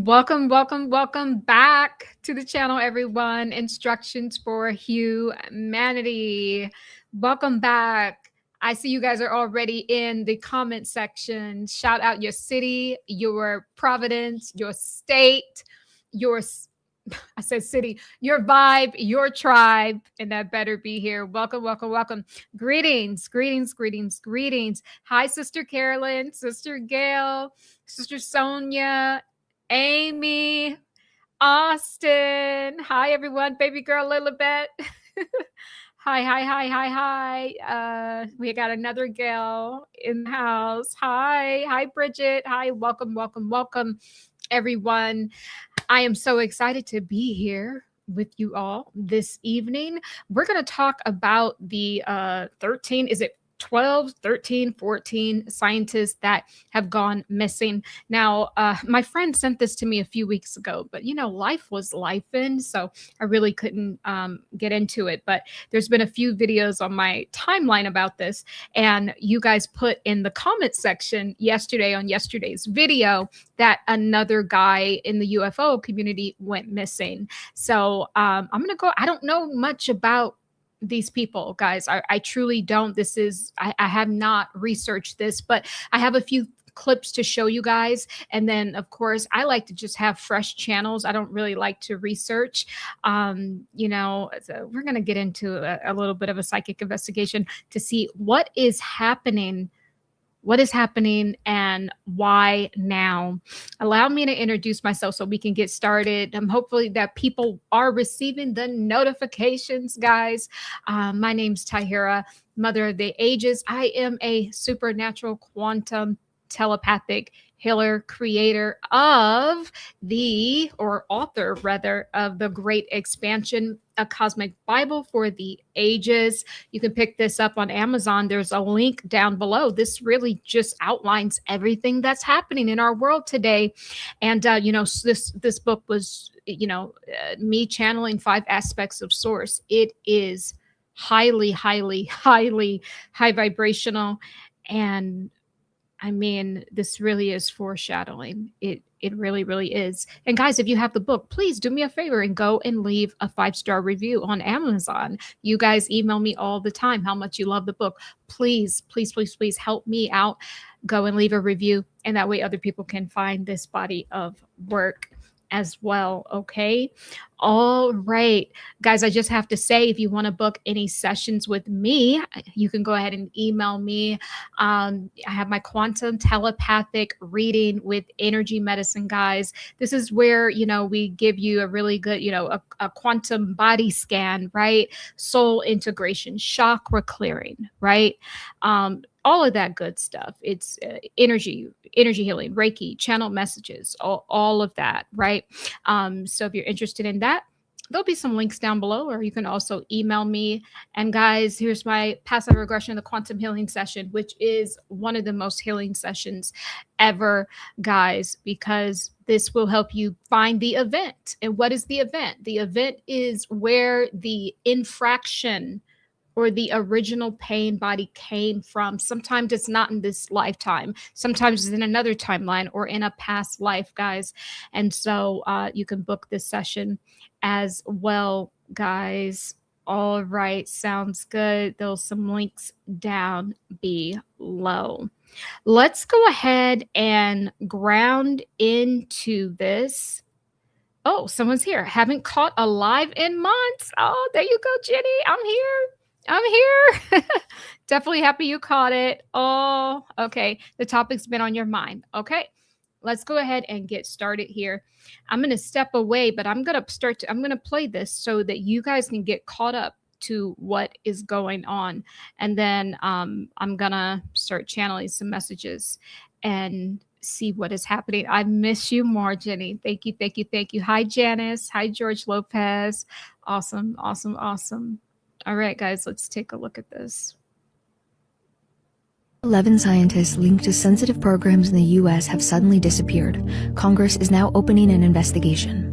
Welcome back to the channel, everyone. Instructions for Humanity. Welcome back. I see you guys are already in the comment section. Shout out your city, your province, your state, I said city, your vibe, your tribe, and that better be here. Welcome. Greetings. Hi, Sister Carolyn, Sister Gail, Sister Sonia, Amy, Austin. Hi, everyone. Baby girl Lilibet. Hi. We got another gal in the house. Hi, Bridget. Hi, welcome, everyone. I am so excited to be here with you all this evening. We're going to talk about the 13, is it 12, 13, 14 scientists that have gone missing. Now, my friend sent this to me a few weeks ago, but life was lifing, so I really couldn't get into it. But there's been a few videos on my timeline about this, and you guys put in the comment section yesterday on yesterday's video that another guy in the UFO community went missing. So I'm gonna go. I don't know much about these people, guys. I truly don't. I have not researched this, but I have a few clips to show you guys. And then of course I like to just have fresh channels. I don't really like to research. So we're going to get into a little bit of a psychic investigation to see what is happening and why now. Allow me to introduce myself so we can get started. Hopefully that people are receiving the notifications, guys. My name's Tahira, Mother of the Ages. I am a supernatural quantum telepathic healer, creator of author of the Great Expansion, a cosmic Bible for the ages. You can pick this up on Amazon. There's a link down below. This really just outlines everything that's happening in our world today. And this book was me channeling 5 aspects of source. It is highly high vibrational, and I mean, this really is foreshadowing. It really is. And guys, if you have the book, please do me a favor and go and leave a 5-star review on Amazon. You guys email me all the time how much you love the book. Please help me out. Go and leave a review, and that way other people can find this body of work as well. Okay. All right, guys, I just have to say, if you want to book any sessions with me, you can go ahead and email me. I have my quantum telepathic reading with energy medicine, guys. This is where, we give you a really good, a quantum body scan, right? Soul integration, chakra clearing, right? All of that good stuff. It's energy healing, Reiki, channel messages, all of that, right? So if you're interested in that, there'll be some links down below, or you can also email me. And guys, here's my passive regression, the quantum healing session, which is one of the most healing sessions ever, guys, because this will help you find the event. And what is the event? The event is where the infraction or the original pain body came from. Sometimes it's not in this lifetime. Sometimes it's in another timeline or in a past life, guys. And so you can book this session as well, guys. All right, sounds good. There's some links down below. Let's go ahead and ground into this. Oh, someone's here. Haven't caught a live in months. Oh, there you go, Jenny. I'm here. Definitely happy you caught it. Oh, okay. The topic's been on your mind. Okay. Let's go ahead and get started here. I'm going to step away, but I'm going to play this so that you guys can get caught up to what is going on. And then I'm going to start channeling some messages and see what is happening. I miss you more, Jenny. Thank you. Hi, Janice. Hi, George Lopez. Awesome. All right, guys, let's take a look at this. 11 scientists linked to sensitive programs in the U.S. have suddenly disappeared. Congress is now opening an investigation.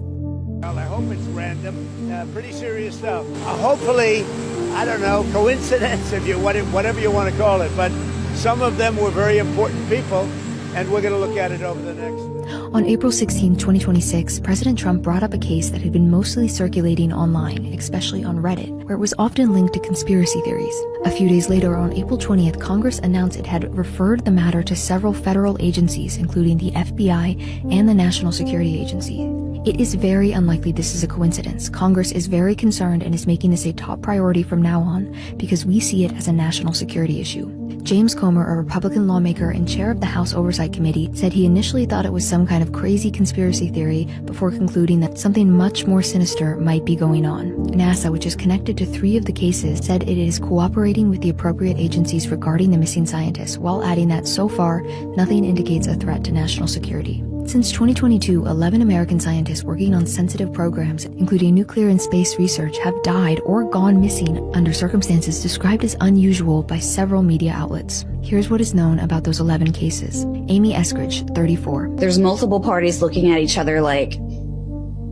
Well, I hope it's random. Pretty serious stuff. Hopefully, I don't know, coincidence, whatever you want to call it. But some of them were very important people, and we're going to look at it over the next. On April 16, 2026, President Trump brought up a case that had been mostly circulating online, especially on Reddit, where it was often linked to conspiracy theories. A few days later, on April 20th, Congress announced it had referred the matter to several federal agencies, including the FBI and the National Security Agency. It is very unlikely this is a coincidence. Congress is very concerned and is making this a top priority from now on because we see it as a national security issue. James Comer, a Republican lawmaker and chair of the House Oversight Committee, said he initially thought it was some kind of crazy conspiracy theory before concluding that something much more sinister might be going on. NASA, which is connected to 3 of the cases, said it is cooperating with the appropriate agencies regarding the missing scientists, while adding that so far, nothing indicates a threat to national security. Since 2022, 11 American scientists working on sensitive programs, including nuclear and space research, have died or gone missing under circumstances described as unusual by several media outlets. Here's what is known about those 11 cases. Amy Eskridge, 34. There's multiple parties looking at each other like,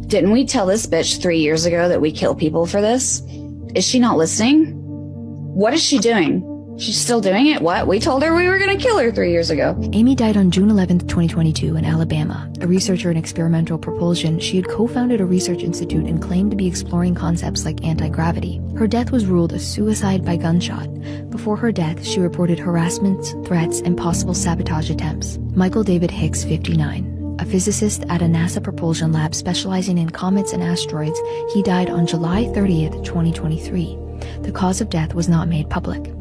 didn't we tell this bitch 3 years ago that we kill people for this? Is she not listening? What is she doing? She's still doing it? What? We told her we were going to kill her 3 years ago. Amy died on June 11, 2022 in Alabama. A researcher in experimental propulsion, she had co-founded a research institute and claimed to be exploring concepts like anti-gravity. Her death was ruled a suicide by gunshot. Before her death, she reported harassments, threats, and possible sabotage attempts. Michael David Hicks, 59. A physicist at a NASA propulsion lab specializing in comets and asteroids, he died on July 30th, 2023. The cause of death was not made public.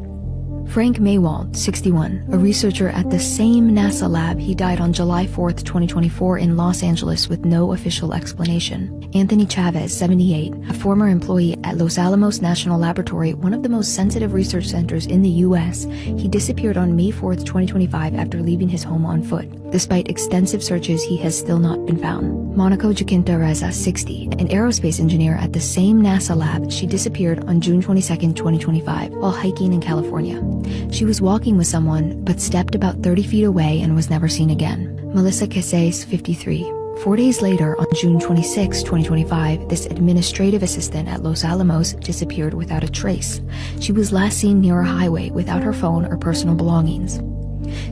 Frank Maywald, 61, a researcher at the same NASA lab, he died on July 4th, 2024 in Los Angeles with no official explanation. Anthony Chavez, 78, a former employee at Los Alamos National Laboratory, one of the most sensitive research centers in the U.S., he disappeared on May 4th, 2025 after leaving his home on foot. Despite extensive searches, he has still not been found. Monaco Jacinta Reza, 60, an aerospace engineer at the same NASA lab, she disappeared on June 22, 2025, while hiking in California. She was walking with someone, but stepped about 30 feet away and was never seen again. Melissa Casays, 53. 4 days later, on June 26, 2025, this administrative assistant at Los Alamos disappeared without a trace. She was last seen near a highway without her phone or personal belongings.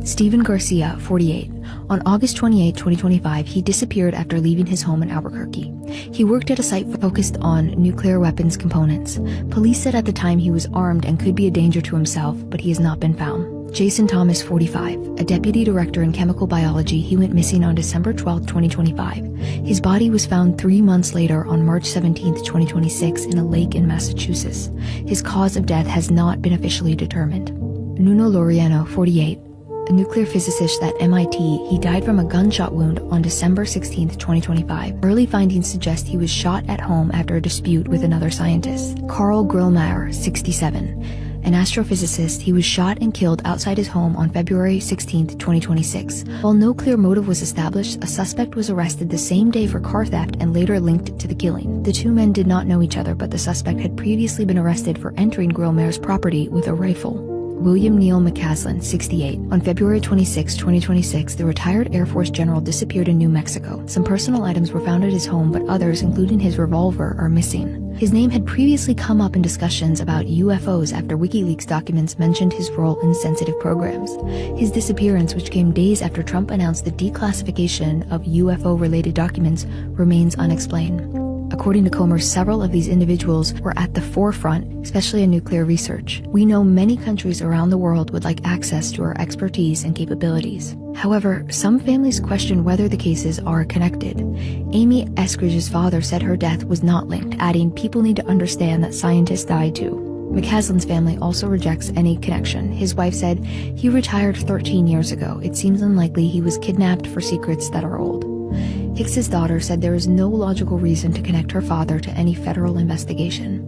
Stephen Garcia, 48. On August 28, 2025, he disappeared after leaving his home in Albuquerque. He worked at a site focused on nuclear weapons components. Police said at the time he was armed and could be a danger to himself, but he has not been found. Jason Thomas, 45. A deputy director in chemical biology, he went missing on December 12, 2025. His body was found 3 months later on March 17, 2026 in a lake in Massachusetts. His cause of death has not been officially determined. Nuno Laureano, 48. A nuclear physicist at MIT, he died from a gunshot wound on December 16, 2025. Early findings suggest he was shot at home after a dispute with another scientist. Carl Grillmeyer, 67. An astrophysicist, he was shot and killed outside his home on February 16, 2026. While no clear motive was established, a suspect was arrested the same day for car theft and later linked to the killing. The 2 men did not know each other, but the suspect had previously been arrested for entering Grillmeyer's property with a rifle. William Neal McCaslin, 68. On February 26, 2026, the retired Air Force general disappeared in New Mexico. Some personal items were found at his home, but others, including his revolver, are missing. His name had previously come up in discussions about UFOs after WikiLeaks documents mentioned his role in sensitive programs. His disappearance, which came days after Trump announced the declassification of UFO-related documents, remains unexplained. According to Comer, several of these individuals were at the forefront, especially in nuclear research. We know many countries around the world would like access to our expertise and capabilities. However, some families question whether the cases are connected. Amy Eskridge's father said her death was not linked, adding, "People need to understand that scientists die too." McCaslin's family also rejects any connection. His wife said, "He retired 13 years ago. It seems unlikely he was kidnapped for secrets that are old." Hicks's daughter said there is no logical reason to connect her father to any federal investigation.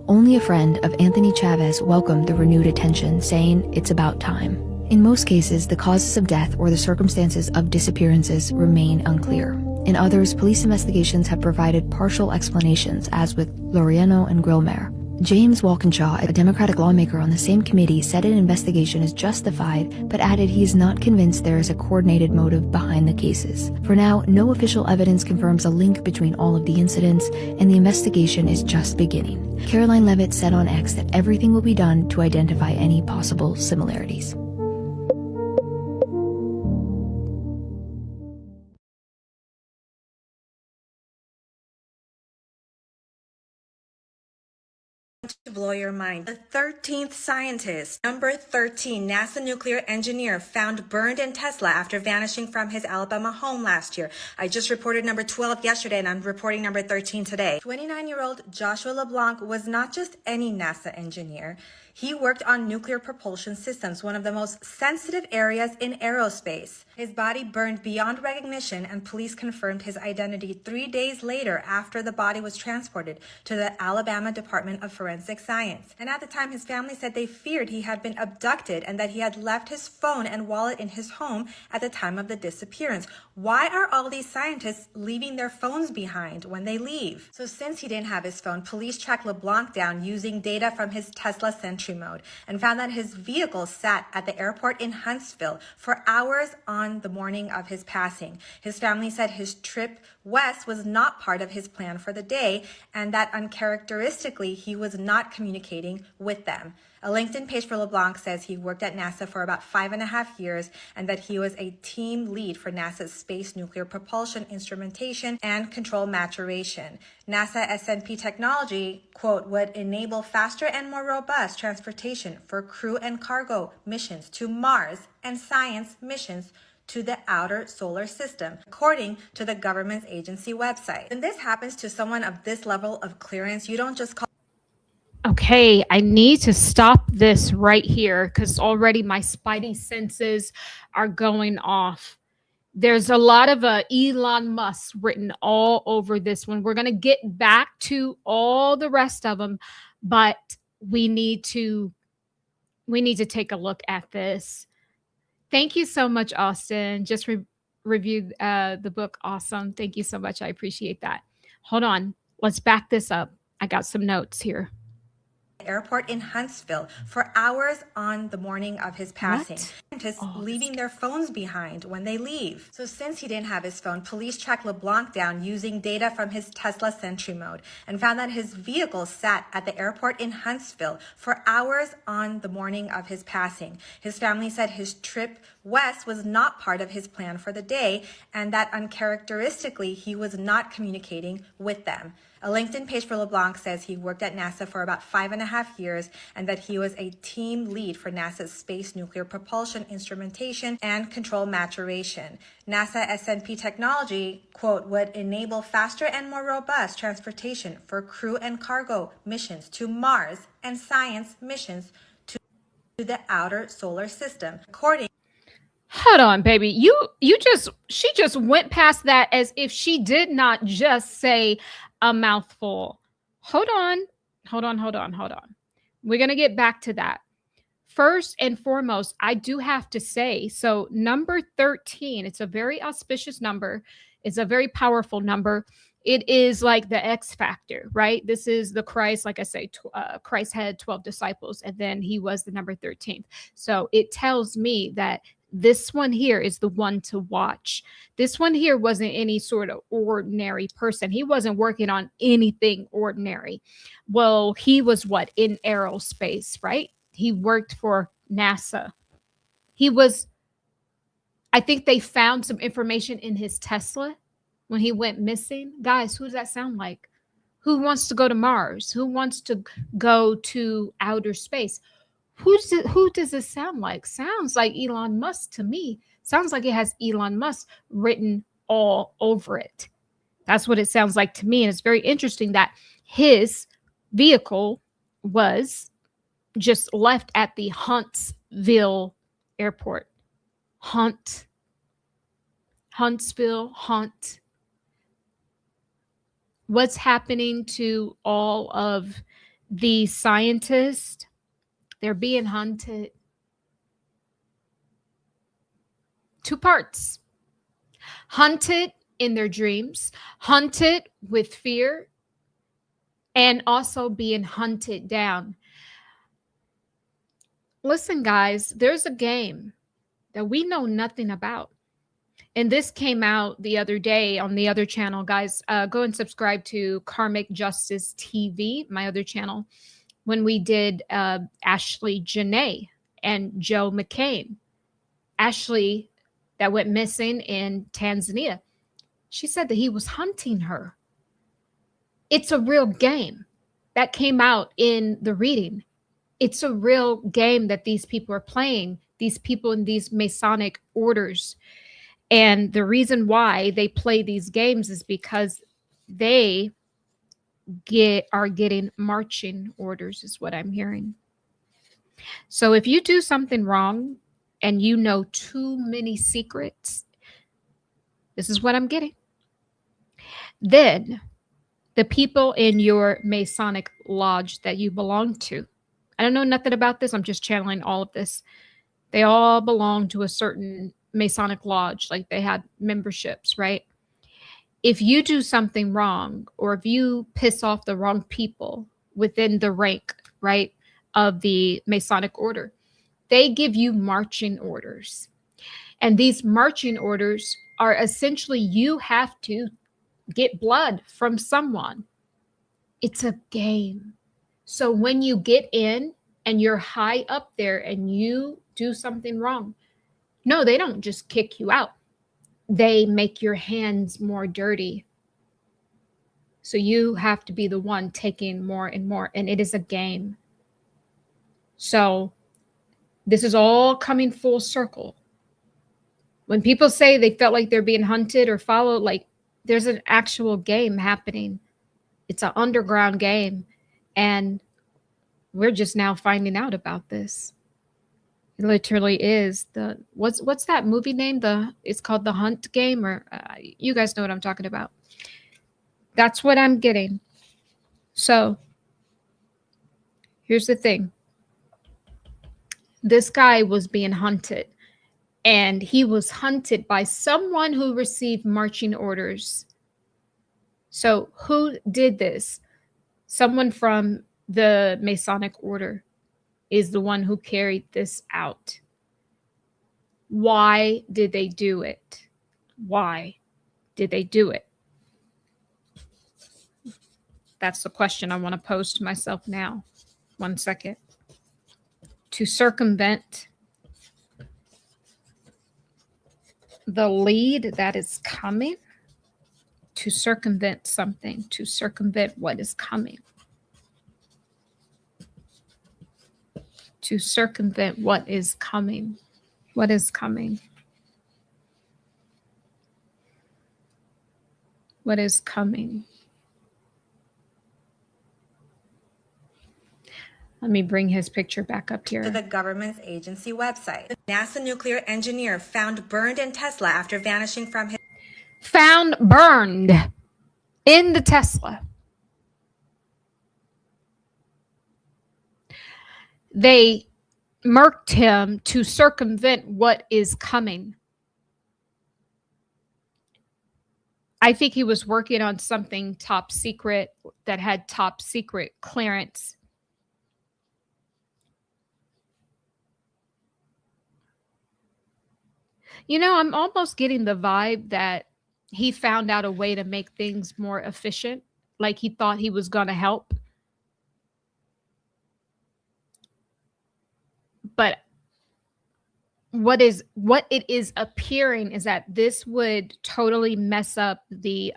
Only a friend of Anthony Chavez welcomed the renewed attention, saying it's about time. In most cases, the causes of death or the circumstances of disappearances remain unclear. In others, police investigations have provided partial explanations, as with Laureano and Grillmeyer. James Walkinshaw, a Democratic lawmaker on the same committee, said an investigation is justified, but added he is not convinced there is a coordinated motive behind the cases. For now, no official evidence confirms a link between all of the incidents, and the investigation is just beginning. Caroline Levitt said on X that everything will be done to identify any possible similarities. To blow your mind, the 13th scientist, number 13, NASA nuclear engineer, found burned in Tesla after vanishing from his Alabama home last year. I just reported number 12 yesterday, and I'm reporting number 13 today. 29-year-old Joshua LeBlanc was not just any NASA engineer. He worked on nuclear propulsion systems, one of the most sensitive areas in aerospace. His body burned beyond recognition, and police confirmed his identity 3 days later after the body was transported to the Alabama Department of Forensic Science. And at the time, his family said they feared he had been abducted and that he had left his phone and wallet in his home at the time of the disappearance. Why are all these scientists leaving their phones behind when they leave? So since he didn't have his phone, police tracked LeBlanc down using data from his Tesla Sentry mode and found that his vehicle sat at the airport in Huntsville for hours on the morning of his passing. His family said his trip west was not part of his plan for the day and that uncharacteristically he was not communicating with them. A LinkedIn page for LeBlanc says he worked at NASA for about 5.5 years and that he was a team lead for NASA's space nuclear propulsion instrumentation and control maturation. NASA S&P technology, quote, would enable faster and more robust transportation for crew and cargo missions to Mars and science missions to the outer solar system, according to the government's agency website. When this happens to someone of this level of clearance, you don't just call. Okay, I need to stop this right here because already my spidey senses are going off. There's a lot of Elon Musk written all over this one. We're going to get back to all the rest of them, but we need to take a look at this. Thank you so much, Austin. Just reviewed the book. Awesome. Thank you so much. I appreciate that. Hold on. Let's back this up. I got some notes here. Airport in Huntsville for hours on the morning of his passing. Scientists leaving their phones behind when they leave. So since he didn't have his phone, police tracked LeBlanc down using data from his Tesla Sentry mode and found that his vehicle sat at the airport in Huntsville for hours on the morning of his passing. His family said his trip west was not part of his plan for the day and that uncharacteristically he was not communicating with them. A LinkedIn page for LeBlanc says he worked at NASA for about 5.5 years and that he was a team lead for NASA's space nuclear propulsion instrumentation and control maturation. NASA S&P technology, quote, would enable faster and more robust transportation for crew and cargo missions to Mars and science missions to the outer solar system, according. Hold on, baby. She just went past that as if she did not just say a mouthful. Hold on. We're going to get back to that. First and foremost, I do have to say, so number 13, it's a very auspicious number. It's a very powerful number. It is like the X factor, right? This is the Christ, like I say, Christ had 12 disciples, and then he was the number 13th. So it tells me that this one here is the one to watch. This one here wasn't any sort of ordinary person. He wasn't working on anything ordinary. Well, he was what? In aerospace, right? He worked for NASA. I think they found some information in his Tesla when he went missing. Guys, who does that sound like? Who wants to go to Mars? Who wants to go to outer space? Who does it sound like? Sounds like Elon Musk to me. Sounds like it has Elon Musk written all over it. That's what it sounds like to me. And it's very interesting that his vehicle was just left at the Huntsville airport. Huntsville. What's happening to all of the scientists? They're being hunted. 2 parts. Hunted in their dreams, hunted with fear, and also being hunted down. Listen, guys, there's a game that we know nothing about. And this came out the other day on the other channel, guys. Go and subscribe to Karmic Justice TV, my other channel, when we did Ashley Janae and Joe McCain. Ashley, that went missing in Tanzania. She said that he was hunting her. It's a real game. That came out in the reading. It's a real game that these people are playing, these people in these Masonic orders. And the reason why they play these games is because they are getting marching orders, is what I'm hearing. So if you do something wrong and you know too many secrets, this is what I'm getting. Then the people in your Masonic lodge that you belong to, I don't know nothing about this. I'm just channeling all of this. They all belong to a certain Masonic lodge, like they had memberships, right? If you do something wrong, or if you piss off the wrong people within the rank, right, of the Masonic order, they give you marching orders. And these marching orders are essentially, you have to get blood from someone. It's a game. So when you get in and you're high up there and you do something wrong, no, they don't just kick you out. They make your hands more dirty. So you have to be the one taking more and more. And it is a game. So this is all coming full circle. When people say they felt like they're being hunted or followed, like, there's an actual game happening. It's an underground game. And we're just now finding out about this. It literally is the, what's that movie name? It's called The Hunt Game, or you guys know what I'm talking about. That's what I'm getting. So here's the thing. This guy was being hunted, and he was hunted by someone who received marching orders. So who did this? Someone from the Masonic order is the one who carried this out. Why did they do it? Why did they do it? That's the question I want to pose to myself now. 1 second. To circumvent the lead that is coming, to circumvent something, to circumvent what is coming, to circumvent what is coming, what is coming, what is coming. Let me bring his picture back up here. To the government's agency website. The NASA nuclear engineer found burned in Tesla after vanishing from his... Found burned in the Tesla. They murked him to circumvent what is coming. I think he was working on something top secret that had top secret clearance. You know, I'm almost getting the vibe that he found out a way to make things more efficient, like he thought he was going to help. But what it is appearing is that this would totally mess up the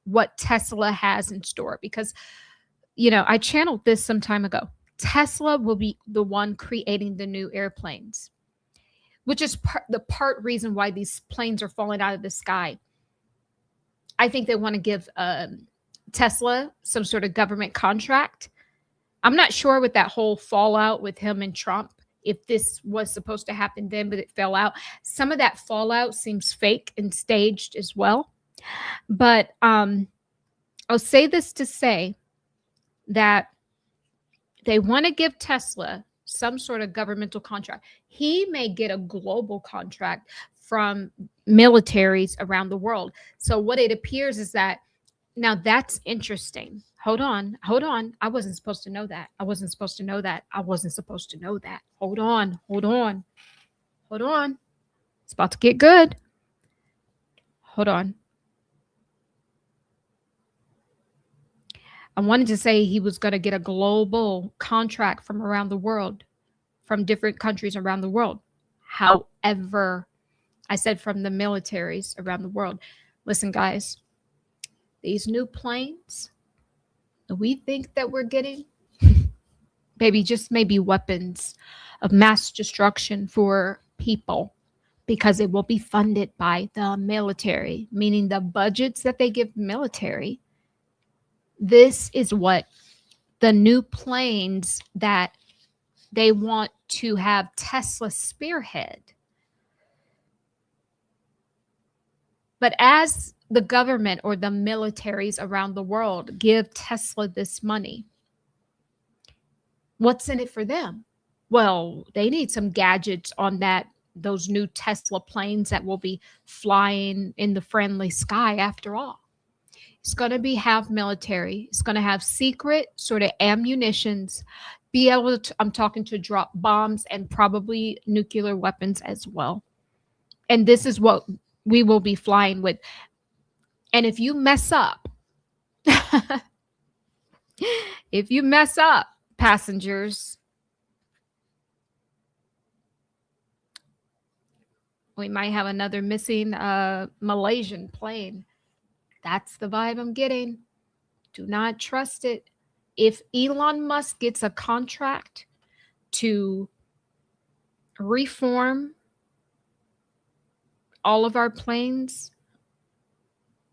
what Tesla has in store, because, you know, I channeled this some time ago. Tesla will be the one creating the new airplanes, which is the part reason why these planes are falling out of the sky. I think they want to give Tesla some sort of government contract. I'm not sure with that whole fallout with him and Trump, if this was supposed to happen then, but it fell out. Some of that fallout seems fake and staged as well. But I'll say this to say that they want to give Tesla some sort of governmental contract. He may get a global contract from militaries around the world. So what it appears is that, now that's interesting. Hold on. I wasn't supposed to know that. I wasn't supposed to know that. Hold on. It's about to get good. Hold on. I wanted to say he was going to get a global contract from around the world, from different countries around the world. However, I said from the militaries around the world. Listen, guys, these new planes, we think that we're getting, maybe just maybe weapons of mass destruction for people, because it will be funded by the military, meaning the budgets that they give military. This is what the new planes that they want to have Tesla spearhead. But as the government or the militaries around the world give Tesla this money, what's in it for them? Well, they need some gadgets on those new Tesla planes that will be flying in the friendly sky after all. It's going to be half military. It's going to have secret sort of ammunitions, be able to, I'm talking to drop bombs and probably nuclear weapons as well. And this is what we will be flying with. And if you mess up, if you mess up, passengers, we might have another missing Malaysian plane. That's the vibe I'm getting. Do not trust it. If Elon Musk gets a contract to reform all of our planes,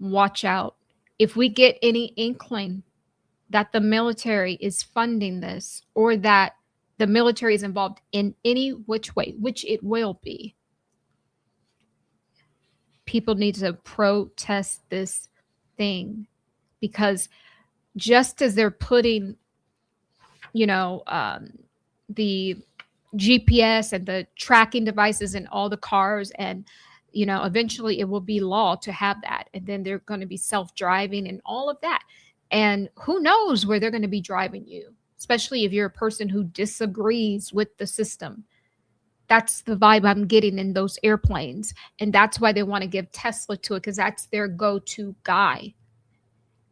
watch out. If we get any inkling that the military is funding this, or that the military is involved in any which way, which it will be, people need to protest this thing, because just as they're putting, the GPS and the tracking devices in all the cars, and eventually it will be law to have that, and then they're going to be self-driving and all of that, and who knows where they're going to be driving you, especially if you're a person who disagrees with the system. That's the vibe I'm getting in those airplanes. And that's why they want to give Tesla to it, because that's their go-to guy.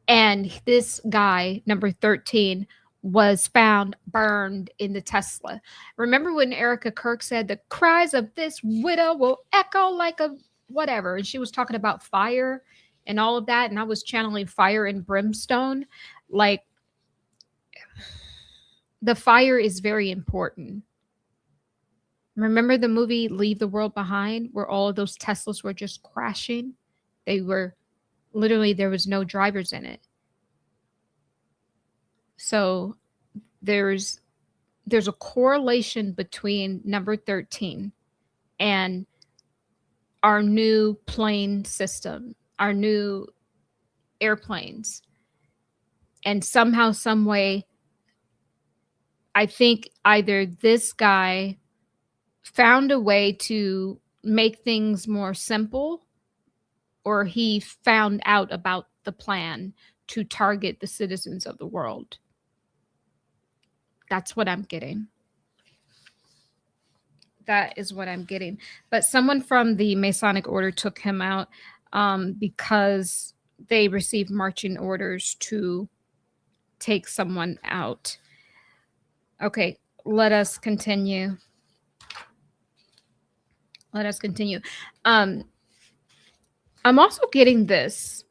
And this guy, number 13, was found burned in the Tesla. Remember when Erica Kirk said the cries of this widow will echo like a whatever? And she was talking about fire and all of that. And I was channeling fire and brimstone. Like, the fire is very important. Remember the movie Leave the World Behind, where all of those Teslas were just crashing? They were literally, there was no drivers in it. So there's a correlation between number 13 and our new plane system, our new airplanes. And somehow, some way, I think either this guy found a way to make things more simple, or he found out about the plan to target the citizens of the world. That's what I'm getting. That is what I'm getting. But someone from the Masonic order took him out because they received marching orders to take someone out. Okay, let us continue. Let us continue. I'm also getting this.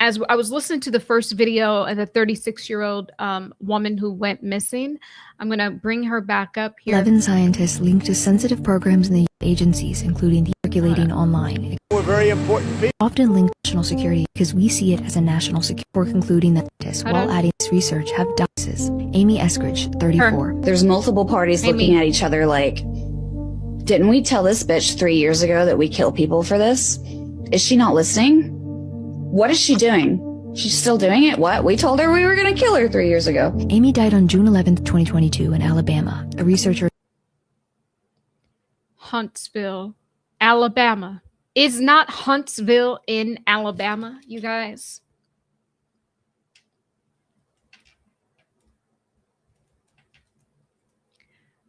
As I was listening to the first video of the 36-year-old woman who went missing, I'm going to bring her back up here. 11 scientists linked to sensitive programs in the agencies, including the circulating online. We're very important people. Often linked to national security because we see it as a national security. We're concluding that scientists, while adding this research, have biases. Amy Eskridge, 34. There's multiple parties looking at each other like, didn't we tell this bitch 3 years ago that we kill people for this? Is she not listening? What is she doing? She's still doing it? What? We told her we were going to kill her 3 years ago. Amy died on June 11th, 2022 in Alabama. A researcher. Huntsville, Alabama. Is not Huntsville in Alabama, you guys?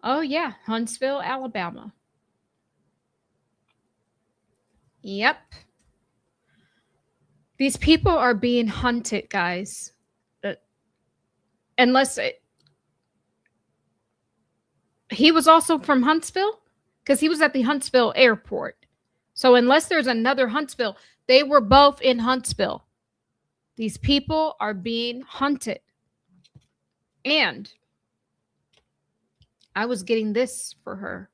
Oh, yeah. Huntsville, Alabama. Yep. These people are being hunted, guys. Unless he was also from Huntsville, because he was at the Huntsville airport. So unless there's another Huntsville, they were both in Huntsville. These people are being hunted. And I was getting this for her.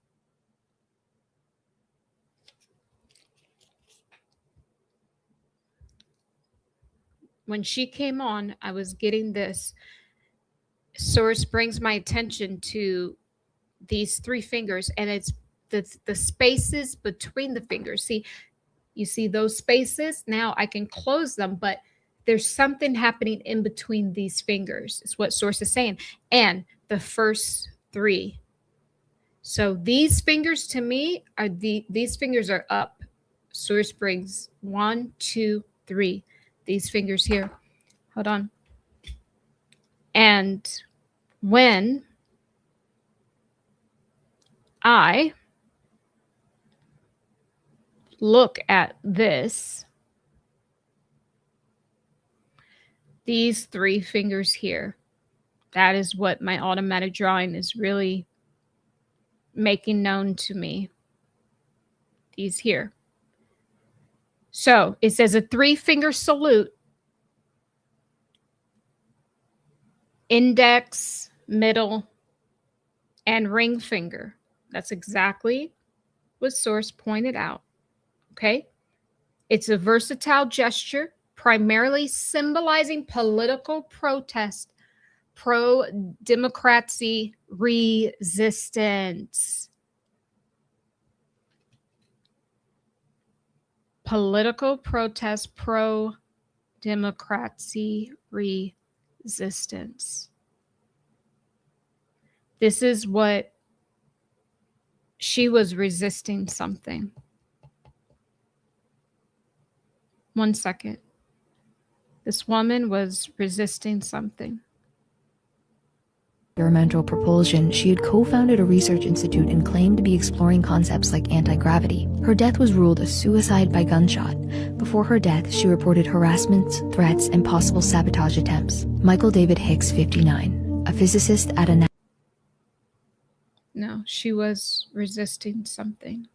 When she came on, I was getting this. Source brings my attention to these 3 fingers, and it's the spaces between the fingers. See, you see those spaces? Now I can close them, but there's something happening in between these fingers. It's what Source is saying. And the first 3. So these fingers to me are these fingers are up. Source brings 1, 2, 3. These fingers here. Hold on. And when I look at this, these 3 fingers here, that is what my automatic drawing is really making known to me. These here. So it says a 3-finger salute. Index, middle, and ring finger. That's exactly what Source pointed out. Okay? It's a versatile gesture, primarily symbolizing political protest, pro-democracy resistance. Political protest, pro-democracy resistance. This is what she was resisting something. 1 second. This woman was resisting something. Experimental propulsion, she had co-founded a research institute and claimed to be exploring concepts like anti-gravity. Her death was ruled a suicide by gunshot. Before her death, she reported harassments, threats, and possible sabotage attempts. Michael David Hicks, 59, a physicist at a... No, she was resisting something.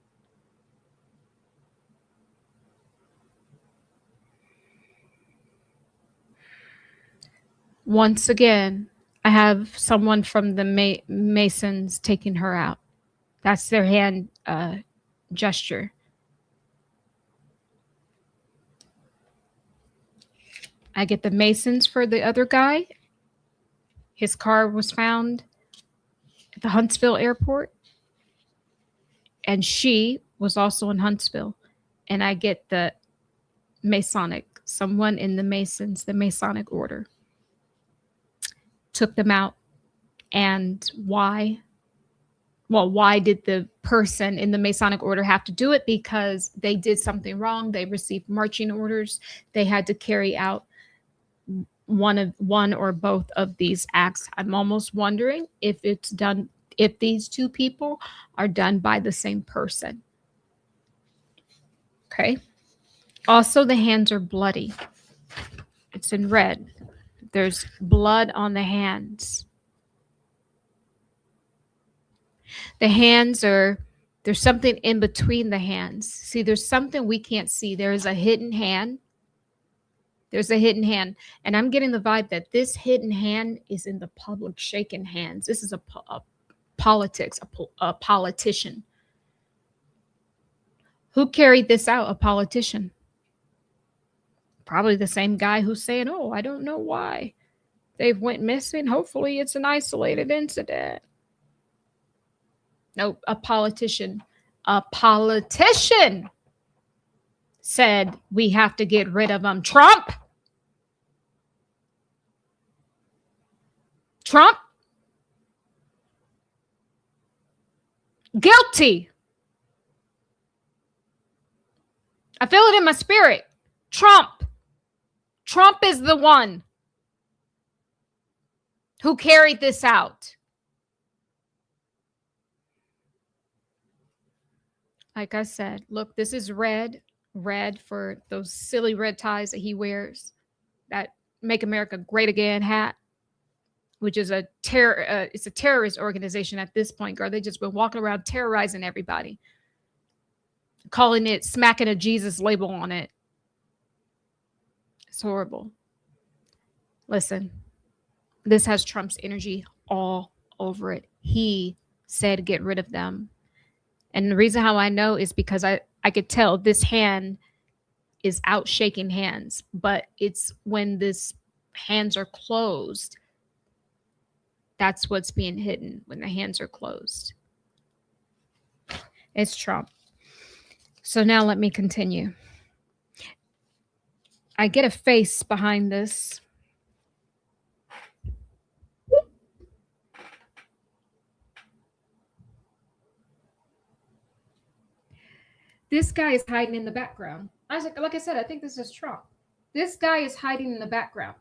Once again, I have someone from the Masons taking her out. That's their hand gesture. I get the Masons for the other guy. His car was found at the Huntsville airport. And she was also in Huntsville. And I get the Masonic, someone in the Masons, the Masonic order. Took them out. And why? Well, why did the person in the Masonic order have to do it? Because they did something wrong. They received marching orders. They had to carry out one or both of these acts. I'm almost wondering if it's done, if these 2 people are done by the same person. Okay. Also, the hands are bloody. It's in red. There's blood on the hands. The hands are, there's something in between the hands. See, there's something we can't see. There is a hidden hand. There's a hidden hand. And I'm getting the vibe that this hidden hand is in the public shaking hands. This is a politician. Who carried this out? A politician. Probably the same guy who's saying, oh, I don't know why they've went missing. Hopefully it's an isolated incident. No, a politician. A politician said we have to get rid of them. Trump. Guilty. I feel it in my spirit. Trump is the one who carried this out. Like I said, look, this is red for those silly red ties that he wears, that Make America Great Again hat, which is it's a terrorist organization at this point, girl. They just been walking around terrorizing everybody, calling it, smacking a Jesus label on it. It's horrible. Listen, This has Trump's energy all over it. He said, get rid of them. And the reason how I know is because I could tell this hand is out shaking hands, but it's when this hands are closed, that's what's being hidden when the hands are closed. It's Trump. So now let me continue. I get a face behind this. This guy is hiding in the background. Like I said, I think this is Trump. This guy is hiding in the background.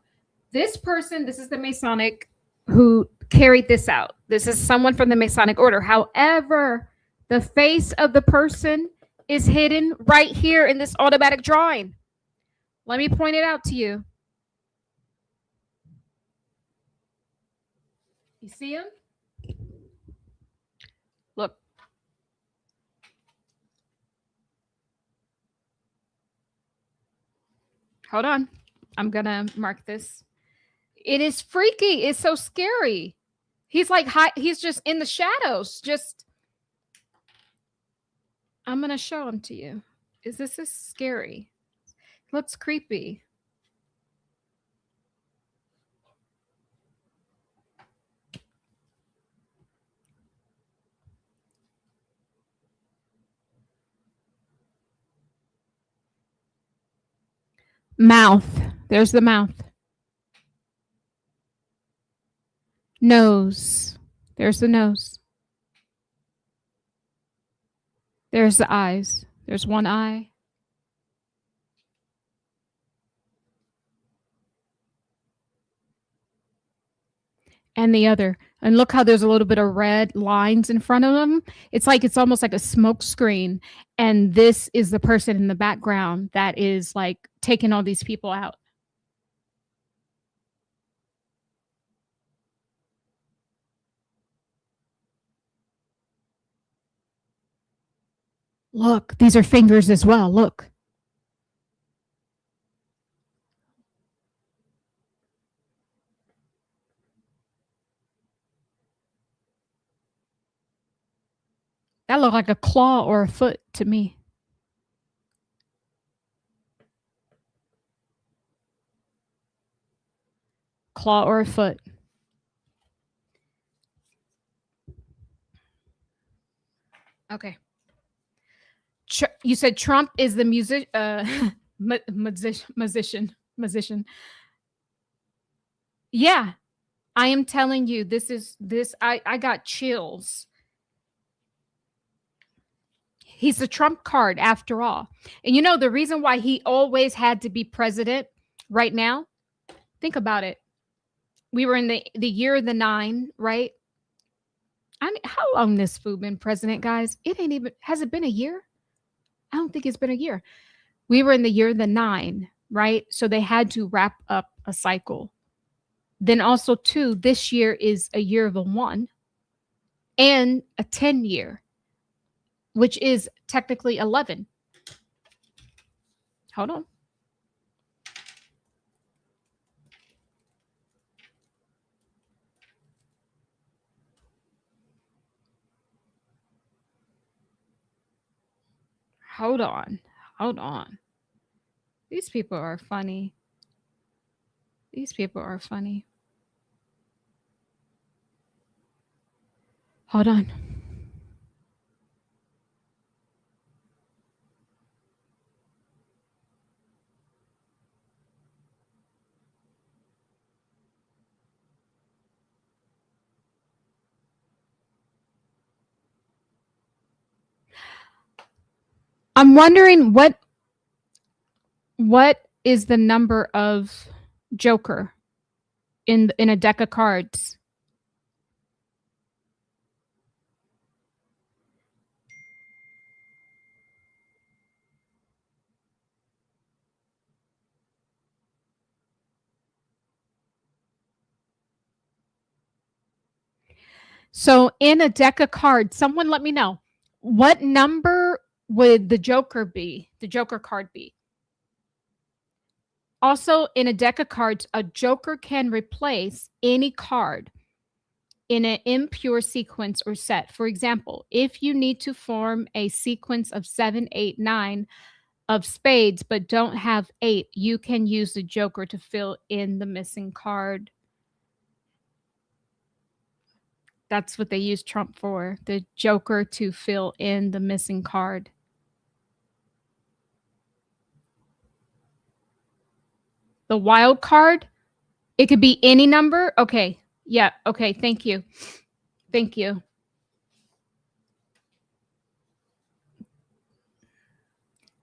This person, this is the Masonic who carried this out. This is someone from the Masonic order. However, the face of the person is hidden right here in this automatic drawing. Let me point it out to you. You see him? Look. Hold on. I'm going to mark this. It is freaky. It's so scary. He's like, he's just in the shadows. I'm going to show him to you. This is scary. Looks creepy. Mouth. There's the mouth. Nose. There's the nose. There's the eyes. There's one eye. And the other. And look how there's a little bit of red lines in front of them. It's almost like a smoke screen. And this is the person in the background that is like taking all these people out. Look, these are fingers as well. Look. That looked like a claw or a foot to me. Claw or a foot. Okay. You said Trump is the musician. Yeah, I am telling you, I got chills. He's the Trump card after all. And you know, the reason why he always had to be president right now, think about it. We were in the year of the 9, right? I mean, how long this fool been president, guys? Has it been a year? I don't think it's been a year. We were in the year of the 9, right? So they had to wrap up a cycle. Then also, too, this year is a year of a 1 and a 10 year, which is technically 11. Hold on. Hold on. These people are funny. Hold on. I'm wondering what is the number of Joker in a deck of cards? So in a deck of cards, someone let me know, what number would the Joker be? The Joker card be? Also, in a deck of cards, a joker can replace any card in an impure sequence or set. For example, if you need to form a sequence of 7, 8, 9 of spades, but don't have 8, you can use the joker to fill in the missing card. That's what they use Trump for, the joker to fill in the missing card. The wild card, it could be any number. Okay. Yeah. Okay. Thank you. Thank you.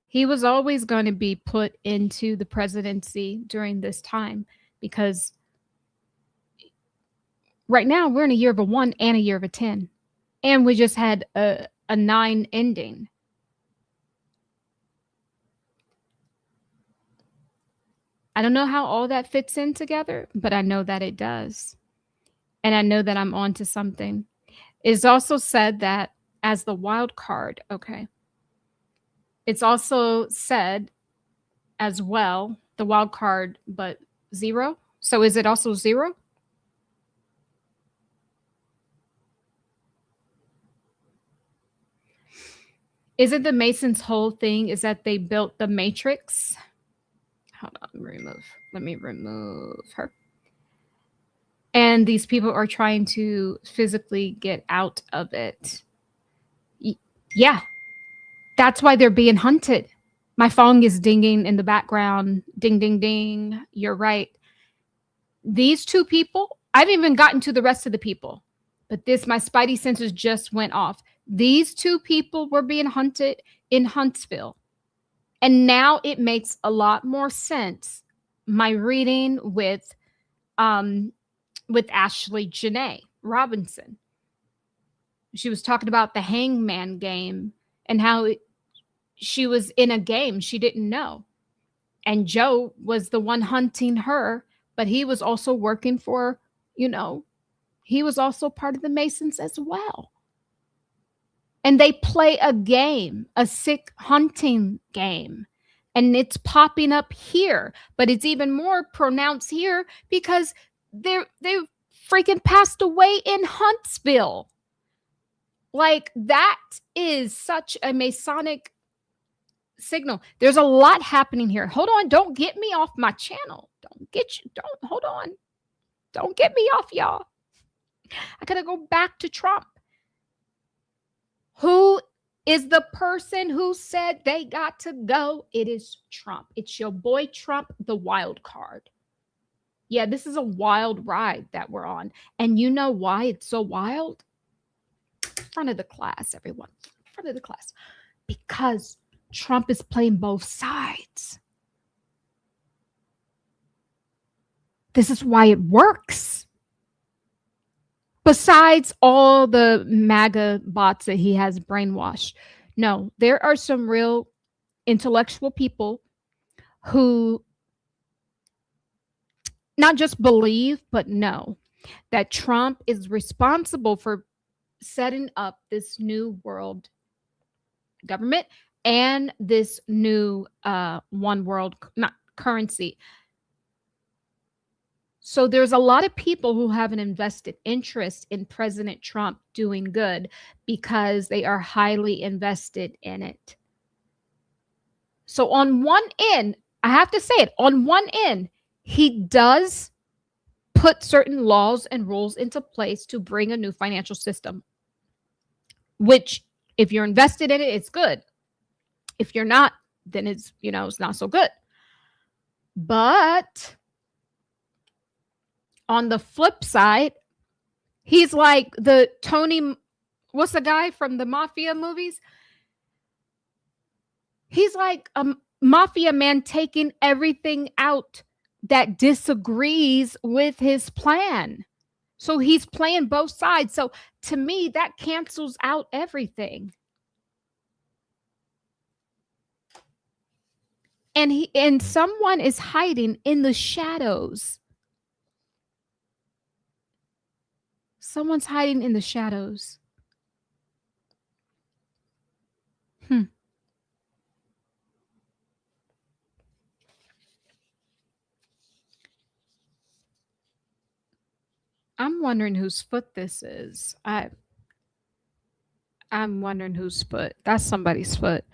He was always going to be put into the presidency during this time because right now we're in a year of a 1 and a year of a 10. And we just had a 9 ending. I don't know how all that fits in together, but I know that it does. And I know that I'm onto something. It's also said that as the wild card, okay. It's also said as well, the wild card, but 0. So is it also 0? Is it the Masons' whole thing is that they built the matrix? Hold on, let me remove her. And these people are trying to physically get out of it. Yeah, that's why they're being hunted. My phone is dinging in the background. Ding, ding, ding. You're right. These 2 people, I haven't even gotten to the rest of the people, but my spidey senses just went off. These 2 people were being hunted in Huntsville. And now it makes a lot more sense. My reading with Ashley Janae Robinson. She was talking about the Hangman game and how she was in a game she didn't know. And Joe was the one hunting her, but he was also working for, he was also part of the Masons as well. And they play a game, a sick hunting game. And it's popping up here, but it's even more pronounced here because they freaking passed away in Huntsville. Like, that is such a Masonic signal. There's a lot happening here. Hold on. Don't get me off my channel. Hold on. Don't get me off, y'all. I gotta go back to Trump. Who is the person who said they got to go? It is Trump. It's your boy Trump, the wild card. Yeah, this is a wild ride that we're on. And you know why it's so wild? Front of the class, everyone. Front of the class. Because Trump is playing both sides. This is why it works. Besides all the MAGA bots that he has brainwashed. No, there are some real intellectual people who not just believe, but know that Trump is responsible for setting up this new world government and this new one world currency. So there's a lot of people who have an invested interest in President Trump doing good because they are highly invested in it. So on one end, I have to say it, on one end, he does put certain laws and rules into place to bring a new financial system, which if you're invested in it, it's good. If you're not, then it's, it's not so good. But on the flip side, he's like the Tony, what's the guy from the mafia movies? He's like a mafia man taking everything out that disagrees with his plan. So he's playing both sides. So to me, that cancels out everything. And someone is hiding in the shadows. Someone's hiding in the shadows. I'm wondering whose foot this is. I'm wondering whose foot. That's somebody's foot.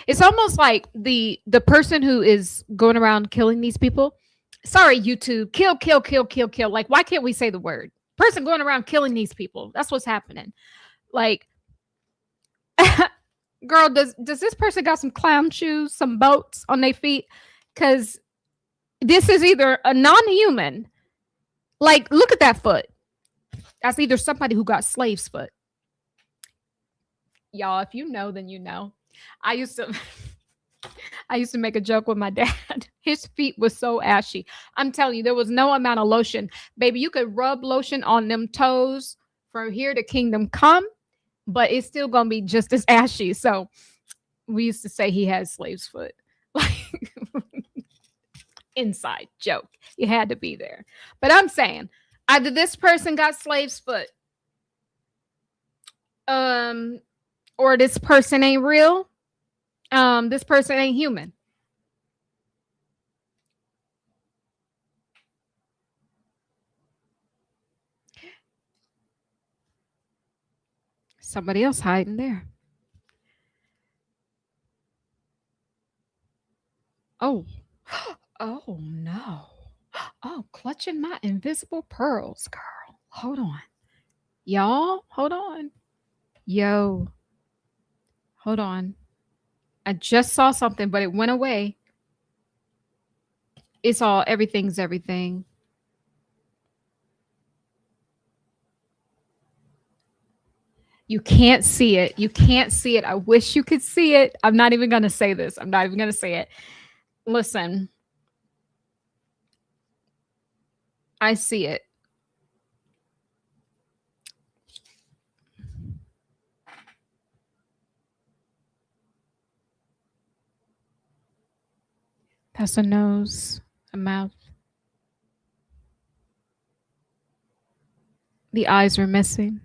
It's almost like the person who is going around killing these people. Sorry, YouTube. Kill, kill, kill, kill, kill. Like, why can't we say the word? Person going around killing these people. That's what's happening. Like, girl, does this person got some clown shoes, some boats on their feet? Because this is either a non-human. Like, look at that foot. That's either somebody who got slave's foot. Y'all, if you know, then you know. I used to make a joke with my dad. His feet was so ashy. I'm telling you, there was no amount of lotion. Baby, you could rub lotion on them toes from here to kingdom come, but it's still going to be just as ashy. So we used to say he has slave's foot. Like, inside joke. You had to be there. But I'm saying, either this person got slave's foot, or this person ain't real. This person ain't human. Somebody else hiding there. Oh. Oh no. Oh, clutching my invisible pearls, girl. Hold on. Y'all, hold on. Yo. Hold on. I just saw something, but it went away. It's all, everything's everything. You can't see it. You can't see it. I wish you could see it. I'm not even going to say this. I'm not even going to say it. Listen. I see it. That's a nose, a mouth. The eyes are missing.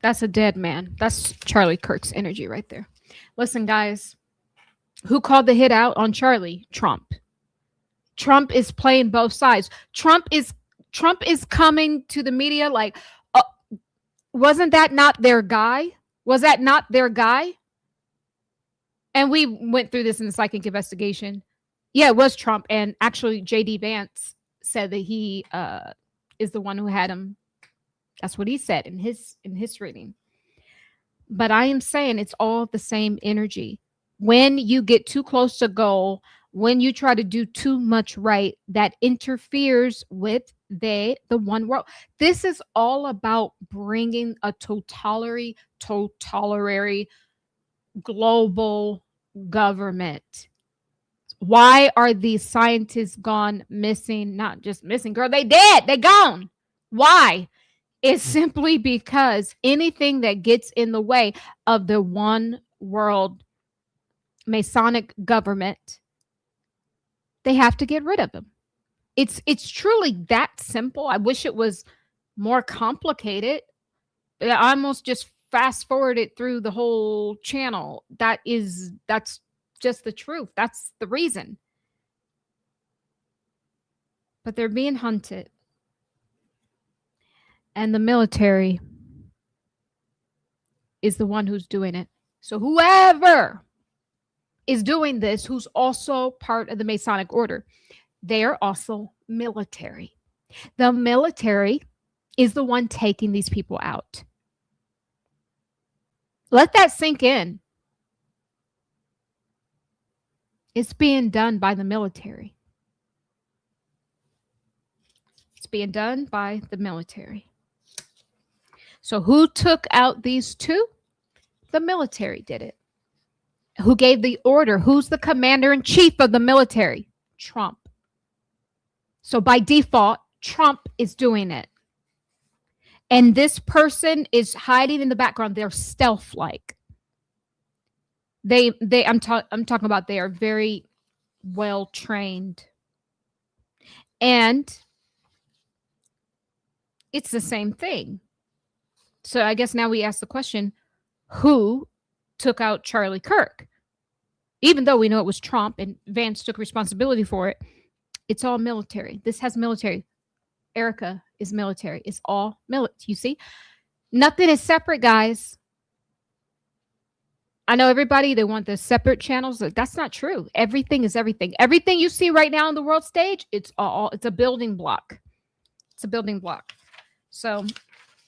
That's a dead man. That's Charlie Kirk's energy right there. Listen, guys, who called the hit out on Charlie? Trump. Trump is playing both sides. Trump is coming to the media like, wasn't that not their guy? Was that not their guy? And we went through this in the psychic investigation. Yeah, it was Trump. And actually, J.D. Vance said that he is the one who had him. That's what he said in his reading. But I am saying it's all the same energy. When you get too close to goal, when you try to do too much right, that interferes with the one world. This is all about bringing a totalary global government. Why are these scientists gone missing? Not just missing, girl, they dead, they gone. Why? It's simply because anything that gets in the way of the one world Masonic government, they have to get rid of them. It's truly that simple. I wish it was more complicated. I almost just fast forwarded through the whole channel. That's just the truth. That's the reason. But they're being hunted. And the military is the one who's doing it. So whoever is doing this, who's also part of the Masonic order, they are also military. The military is the one taking these people out. Let that sink in. It's being done by the military. It's being done by the military. So who took out these two? The military did it. Who gave the order? Who's the commander in chief of the military? Trump. So by default, Trump is doing it. And this person is hiding in the background. They're stealth-like. I'm talking about they are very well trained. And it's the same thing. So I guess now we ask the question, who took out Charlie Kirk? Even though we know it was Trump and Vance took responsibility for it, It's all military. This has military. Erica is military. It's all military. You see? Nothing is separate, guys. I know everybody, they want the separate channels. That's not true. Everything is everything. Everything you see right now on the world stage, it's a building block. It's a building block. So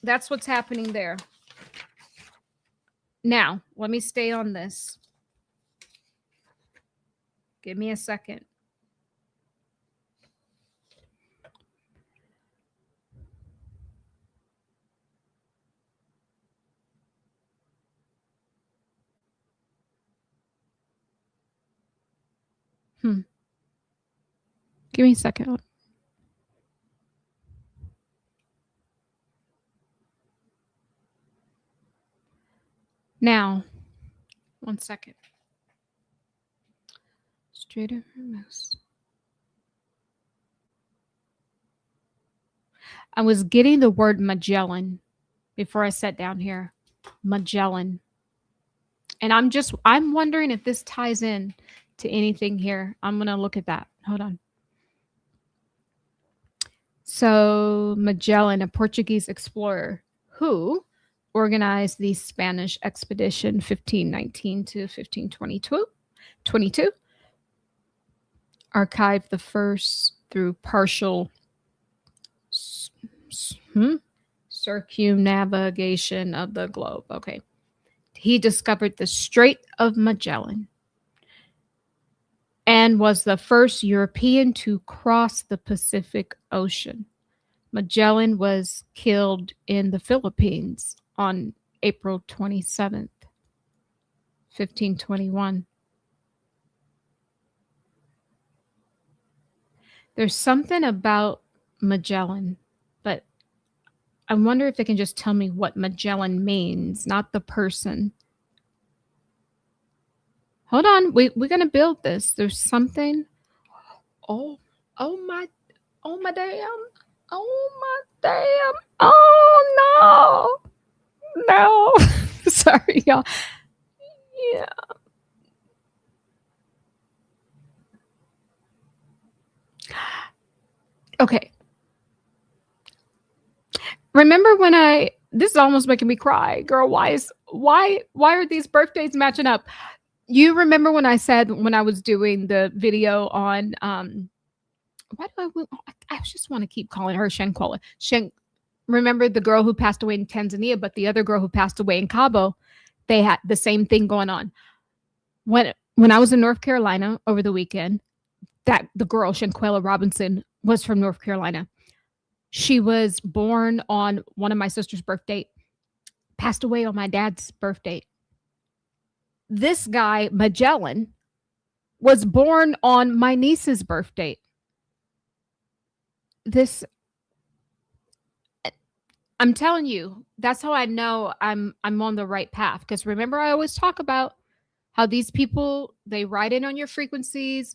that's what's happening there. Now, let me stay on this. Give me a second. Give me a second. Now, 1 second. Straight over mouse. I was getting the word Magellan before I sat down here. Magellan. And I'm wondering if this ties in to anything here. I'm going to look at that. Hold on. So Magellan, a Portuguese explorer who organized the Spanish expedition 1519 to 1522, archived the first through partial circumnavigation of the globe. Okay. He discovered the Strait of Magellan and was the first European to cross the Pacific Ocean. Magellan was killed in the Philippines on April 27th, 1521. There's something about Magellan, but I wonder if they can just tell me what Magellan means, not the person. Hold on, we're gonna build this. There's something. Oh my damn. Oh no. Sorry, y'all. Yeah. Okay. Remember when this is almost making me cry, girl. Why are these birthdays matching up? You remember when I said, when I was doing the video on I just want to keep calling her Shankwella. Remember the girl who passed away in Tanzania, but the other girl who passed away in Cabo, they had the same thing going on. When I was in North Carolina over the weekend, the girl, Shankwella Robinson, was from North Carolina. She was born on one of my sister's birthday, passed away on my dad's birthday. This guy, Magellan, was born on my niece's birthday. I'm telling you, that's how I know I'm on the right path. Because remember, I always talk about how these people, they ride in on your frequencies,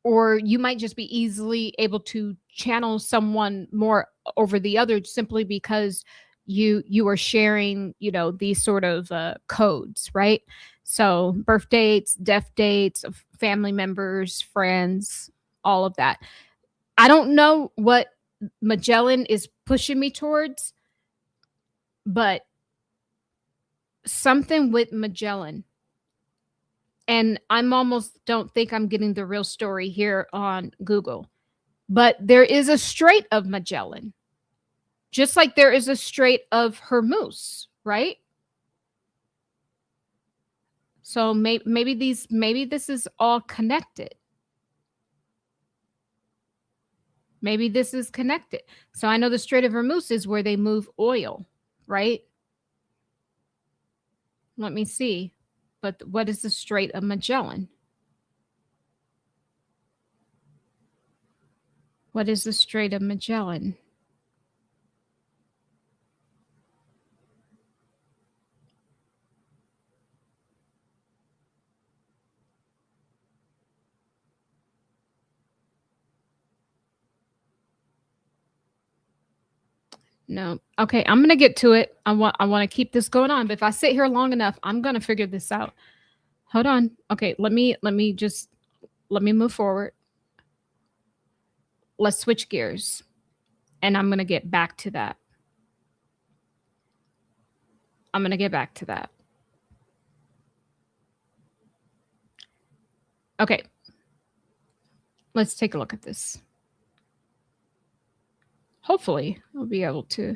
or you might just be easily able to channel someone more over the other simply because you are sharing, these sort of codes, right? So birth dates, death dates of family members, friends, all of that. I don't know what Magellan is pushing me towards, but something with Magellan. And I'm almost don't think I'm getting the real story here on Google. But there is a Strait of Magellan, just like there is a Strait of Hormuz, right? So maybe this is all connected. Maybe this is connected. So I know the Strait of Hormuz is where they move oil, right? Let me see. But what is the Strait of Magellan? What is the Strait of Magellan? No. Okay, I'm gonna get to it. I want to keep this going on, but if I sit here long enough, I'm gonna figure this out. Hold on. Okay, let me move forward. let's switch gears. And I'm going to get back to that. Okay. Let's take a look at this. Hopefully, I'll be able to.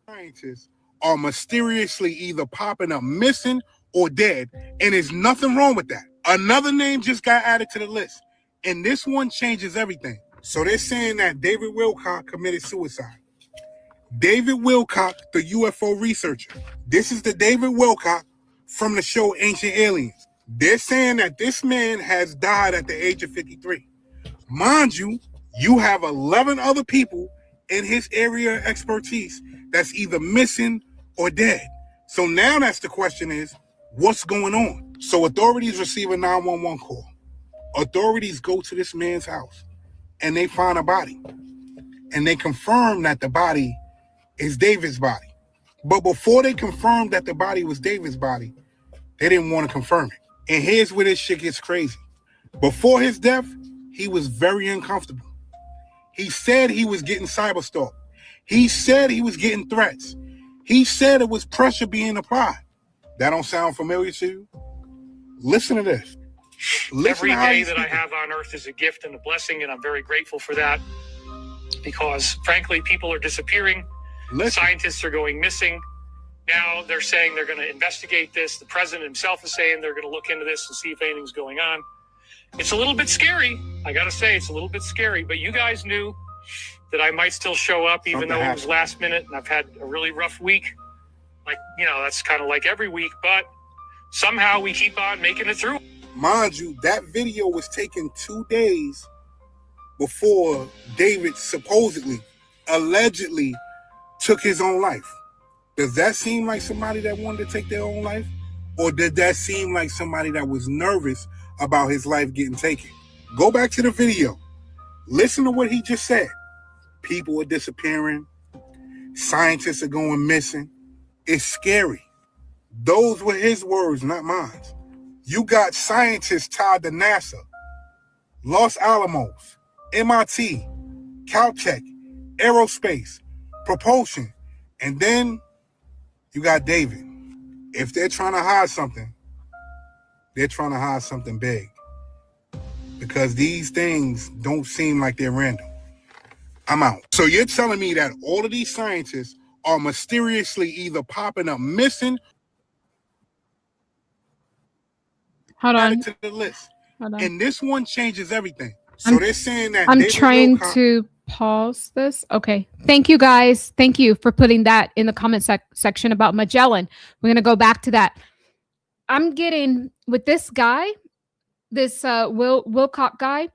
Scientists are mysteriously either popping up missing or dead, and there's nothing wrong with that. Another name just got added to the list, and this one changes everything. So they're saying that David Wilcock committed suicide. David Wilcock, the UFO researcher. This is the David Wilcock from the show Ancient Aliens. They're saying that this man has died at the age of 53. Mind you, you have 11 other people in his area of expertise that's either missing or dead. So now that's the question is, what's going on? So authorities receive a 911 call. Authorities go to this man's house and they find a body. And they confirm that the body is David's body. But before they confirmed that the body was David's body, they didn't want to confirm it. And here's where this shit gets crazy. Before his death, he was very uncomfortable. He said he was getting cyberstalked. He said he was getting threats. He said it was pressure being applied. That don't sound familiar to you? Listen to this. Every day that I have on earth is a gift and a blessing, and I'm very grateful for that because, frankly, people are disappearing. Scientists are going missing. Now they're saying they're going to investigate this. The president himself is saying they're going to look into this and see if anything's going on. It's a little bit scary. I got to say, it's a little bit scary, but you guys knew that I might still show up even though it was last minute and I've had a really rough week. Like, you know, that's kind of like every week, but somehow we keep on making it through. Mind you, that video was taken 2 days before David supposedly, allegedly took his own life. Does that seem like somebody that wanted to take their own life? Or did that seem like somebody that was nervous about his life getting taken? Go back to the video. Listen to what he just said. People are disappearing. Scientists are going missing. It's scary. Those were his words, not mine. You got scientists tied to NASA, Los Alamos, MIT, Caltech, aerospace, propulsion, and then you got David. If they're trying to hide something, they're trying to hide something big. Because these things don't seem like they're random. I'm out. So you're telling me that all of these scientists are mysteriously either popping up missing. Hold on. Added to the list. Hold on. And this one changes everything. So they're saying that I'm David trying Wilcock, to pause this. Okay. Thank you guys. Thank you for putting that in the comment section about Magellan. We're going to go back to that. I'm getting with this guy, this Wilcock guy,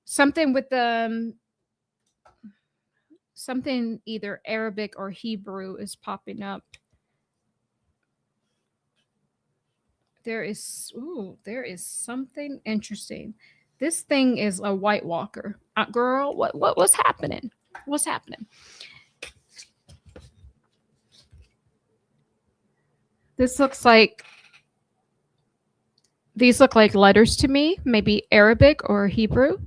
something with something either Arabic or Hebrew is popping up. There is something interesting. This thing is a White Walker. Girl, what's happening? What's happening? This looks like, these look like letters to me, maybe Arabic or Hebrew.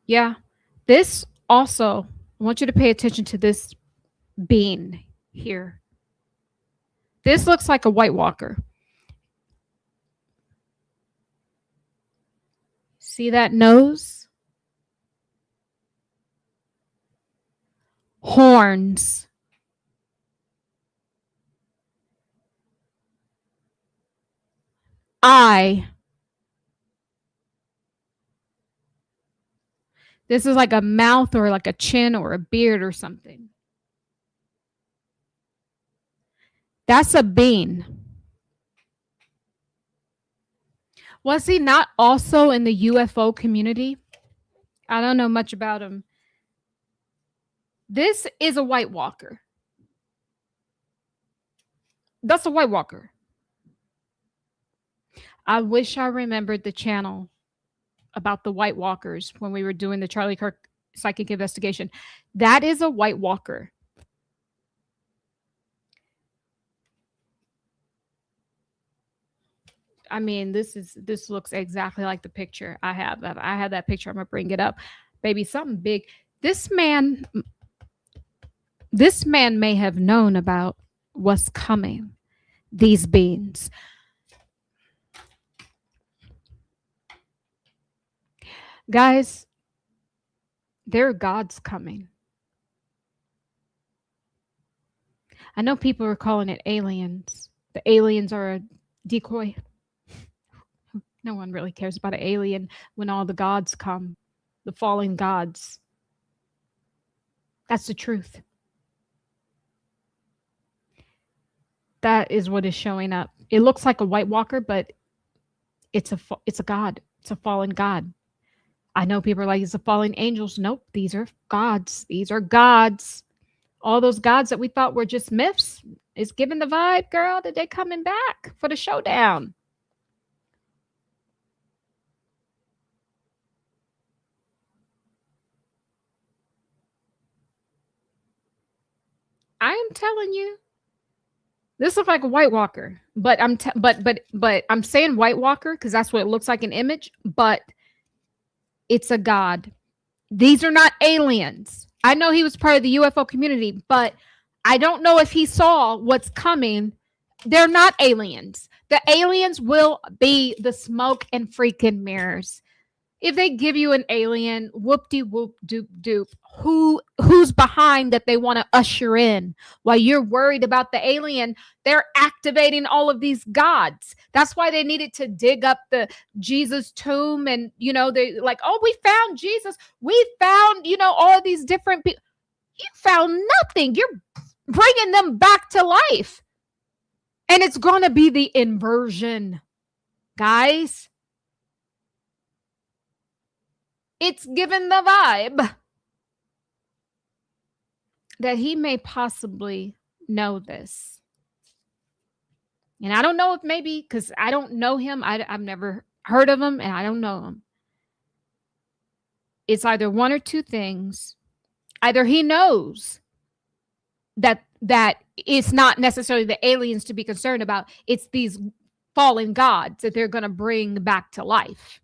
Yeah. This also, I want you to pay attention to this bean here. This looks like a White Walker. See that nose? Horns. Eye. This is like a mouth or like a chin or a beard or something. That's a bean. Was he not also in the UFO community? I don't know much about him. This is a White Walker. That's a White Walker. I wish I remembered the channel about the White Walkers when we were doing the Charlie Kirk psychic investigation. That is a White Walker. I mean, this looks exactly like the picture I have. I had that picture. I'm gonna bring it up, baby. Something big. This man may have known about what's coming. These beings. Guys, there are gods coming. I know people are calling it aliens. The aliens are a decoy. No one really cares about an alien when all the gods come, the fallen gods. That's the truth. That is what is showing up. It looks like a White Walker, but it's a god. It's a fallen god. I know people are like, it's a fallen angels. Nope, these are gods. These are gods. All those gods that we thought were just myths is giving the vibe, girl, that they're coming back for the showdown. I am telling you, this looks like a White Walker, but I'm saying White Walker because that's what it looks like in image, but it's a god. These are not aliens. I know he was part of the UFO community, but I don't know if he saw what's coming. They're not aliens. The aliens will be the smoke and freaking mirrors. If they give you an alien, whoop-de-whoop-doop-doop, who's behind that they want to usher in while you're worried about the alien? They're activating all of these gods. That's why they needed to dig up the Jesus tomb. And, they like, oh, we found Jesus. We found, all of these different people. You found nothing. You're bringing them back to life. And it's going to be the inversion, guys. It's given the vibe that he may possibly know this. And I don't know if maybe, because I don't know him. I've never heard of him and I don't know him. It's either one or two things. Either he knows that it's not necessarily the aliens to be concerned about. It's these fallen gods that they're going to bring back to life.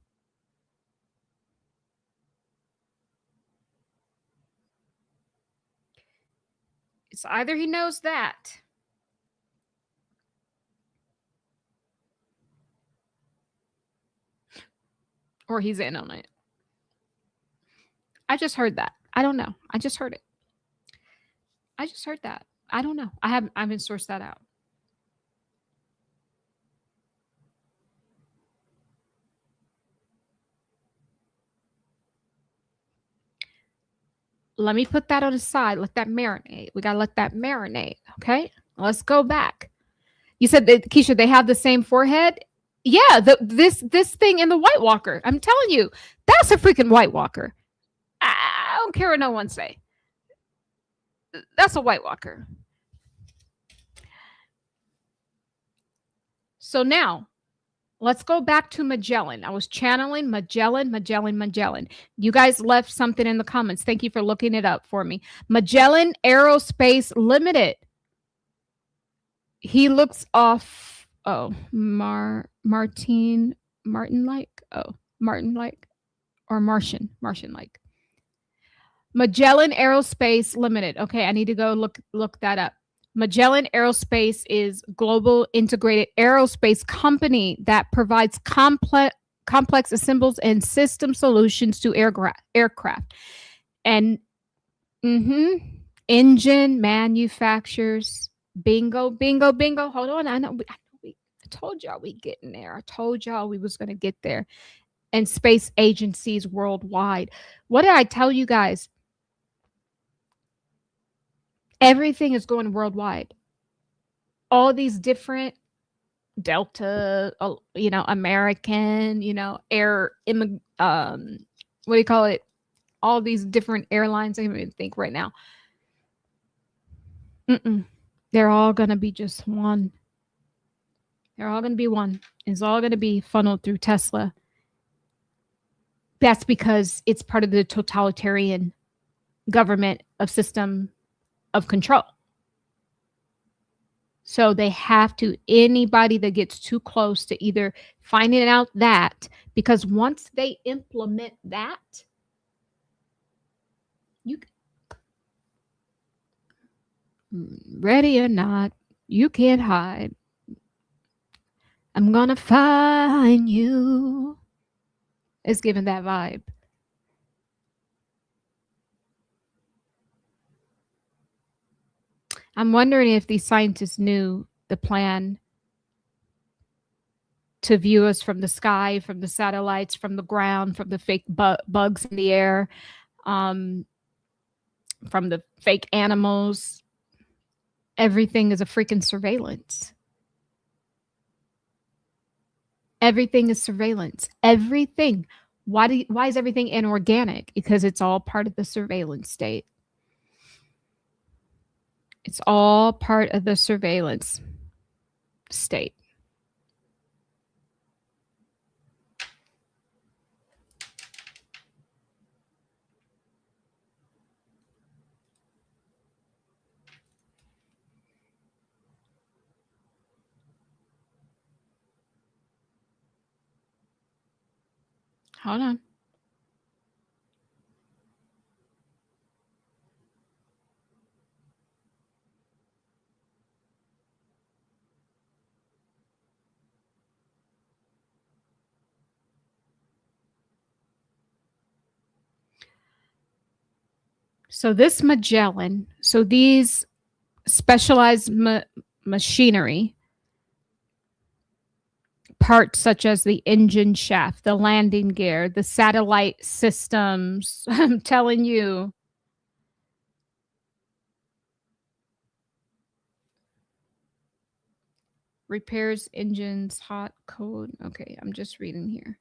It's either he knows that, or he's in on it. I just heard that. I don't know. I just heard it. I just heard that. I don't know. I haven't sourced that out. Let me put that on the side. Let that marinate. We got to let that marinate. Okay. Let's go back. You said that, Keisha, they have the same forehead. Yeah. This thing in the White Walker. I'm telling you, that's a freaking White Walker. I don't care what no one say. That's a White Walker. So now let's go back to Magellan. I was channeling Magellan. You guys left something in the comments. Thank you for looking it up for me. Magellan Aerospace Limited. He looks off. Oh, Martin-like. Oh, Martin-like or Martian-like. Magellan Aerospace Limited. Okay, I need to go look that up. Magellan Aerospace is global integrated aerospace company that provides complex assembles and system solutions to aircraft. And engine manufacturers. Bingo. Hold on. I told y'all we getting there. I told y'all we was going to get there. And space agencies worldwide. What did I tell you guys? Everything is going worldwide. All these different Delta, American, air, what do you call it? All these different airlines. I can't even think right now. They're all going to be just one. They're all going to be one. It's all going to be funneled through Tesla. That's because it's part of the totalitarian government of system of control. So they have to, anybody that gets too close to either finding out that, because once they implement that, you, ready or not, you can't hide. I'm gonna find you. It's giving that vibe. I'm wondering if these scientists knew the plan to view us from the sky, from the satellites, from the ground, from the fake bugs in the air, from the fake animals. Everything is a freaking surveillance. Everything is surveillance. Everything. Why is everything inorganic? Because it's all part of the surveillance state. It's all part of the surveillance state. Hold on. So this Magellan, so these specialized machinery, parts such as the engine shaft, the landing gear, the satellite systems, I'm telling you. Repairs engines, hot, cold. Okay, I'm just reading here.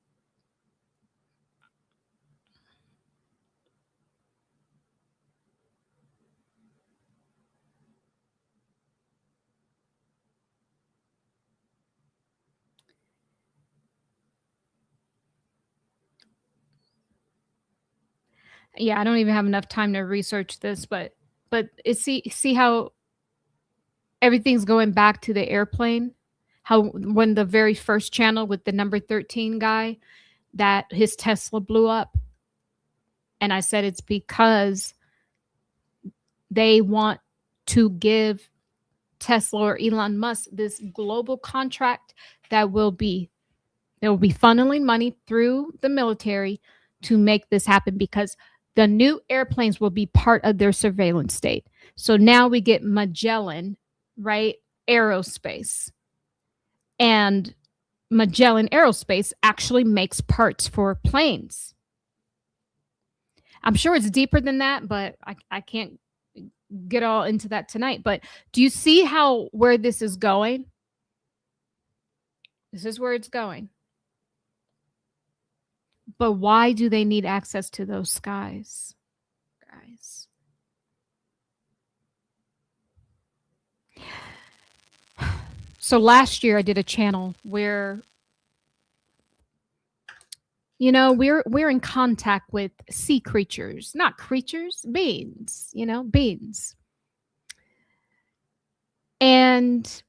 Yeah, I don't even have enough time to research this, but see how everything's going back to the airplane? How when the very first channel with the number 13 guy, that his Tesla blew up. And I said it's because they want to give Tesla or Elon Musk this global contract that will be, they will be funneling money through the military to make this happen, because the new airplanes will be part of their surveillance state. So now we get Magellan, right? Aerospace. And Magellan Aerospace actually makes parts for planes. I'm sure it's deeper than that, but I can't get all into that tonight. But do you see where this is going? This is where it's going. But why do they need access to those skies, guys? So last year I did a channel where, you know, we're in contact with sea creatures, not creatures, beings, you know, beings. And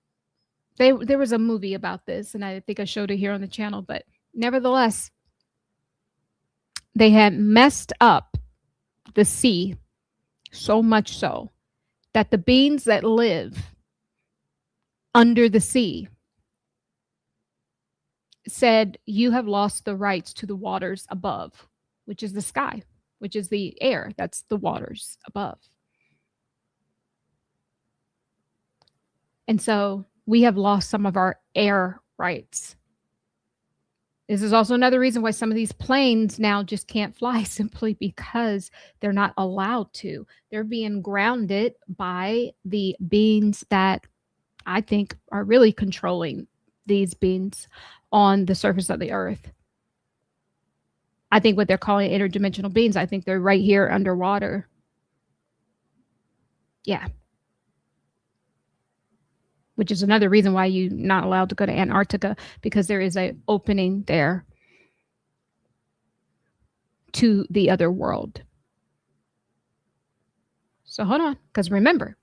there was a movie about this, and I think I showed it here on the channel, but nevertheless, they had messed up the sea so much so that the beings that live under the sea said, you have lost the rights to the waters above, which is the sky, which is the air. That's the waters above. And so we have lost some of our air rights. This is also another reason why some of these planes now just can't fly, simply because they're not allowed to. They're being grounded by the beings that I think are really controlling these beings on the surface of the earth. I think what they're calling interdimensional beings, I think they're right here underwater. Yeah. Which is another reason why you're not allowed to go to Antarctica, because there is an opening there to the other world. So hold on, because remember,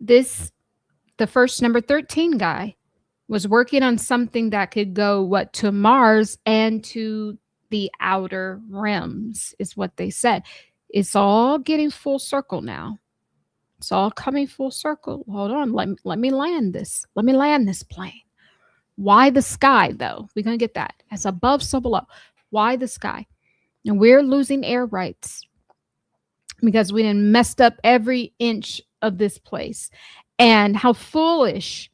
the first number 13 guy was working on something that could go to Mars and to the outer rims, is what they said. It's all getting full circle now. It's all coming full circle. Hold on. Let me land this. Let me land this plane. Why the sky, though? We're going to get that. As above, so below. Why the sky? And we're losing air rights because we done messed up every inch of this place. And how foolish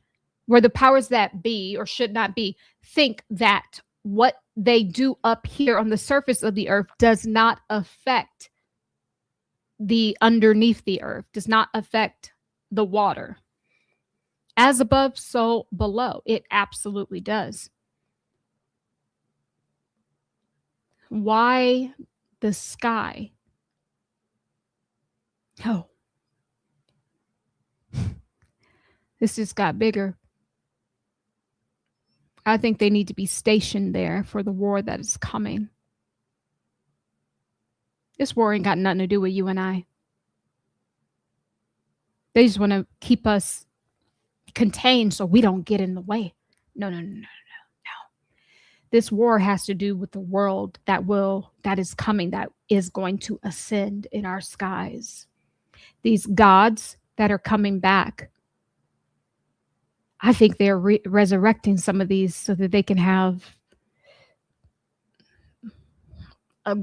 were the powers that be, or should not be, think that what they do up here on the surface of the earth does not affect the underneath the earth, does not affect the water. As above, so below. It absolutely does. Why the sky? Oh. This just got bigger. I think they need to be stationed there for the war that is coming. This war ain't got nothing to do with you and I. They just want to keep us contained so we don't get in the way. No. This war has to do with the world that is coming, that is going to ascend in our skies. These gods that are coming back, I think they're resurrecting some of these so that they can have a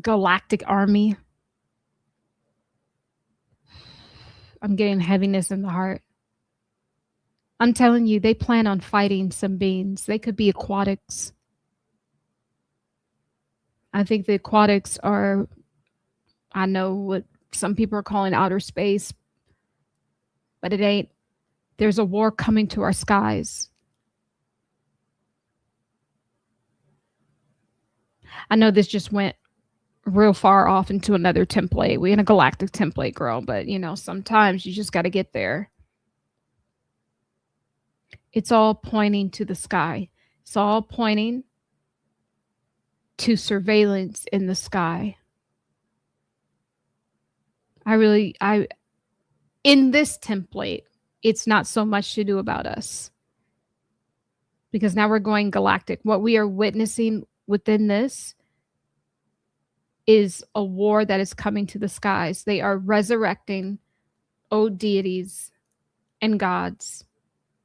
galactic army. I'm getting heaviness in the heart. I'm telling you, they plan on fighting some beings. They could be aquatics. I think the aquatics are, I know what some people are calling outer space, but it ain't. There's a war coming to our skies. I know this just went real far off into another template. We're in a galactic template, girl, but sometimes you just got to get there. It's all pointing to the sky. It's all pointing to surveillance in the sky. In this template, it's not so much to do about us, because now we're going galactic. What we are witnessing within this is a war that is coming to the skies. They are resurrecting old deities and gods.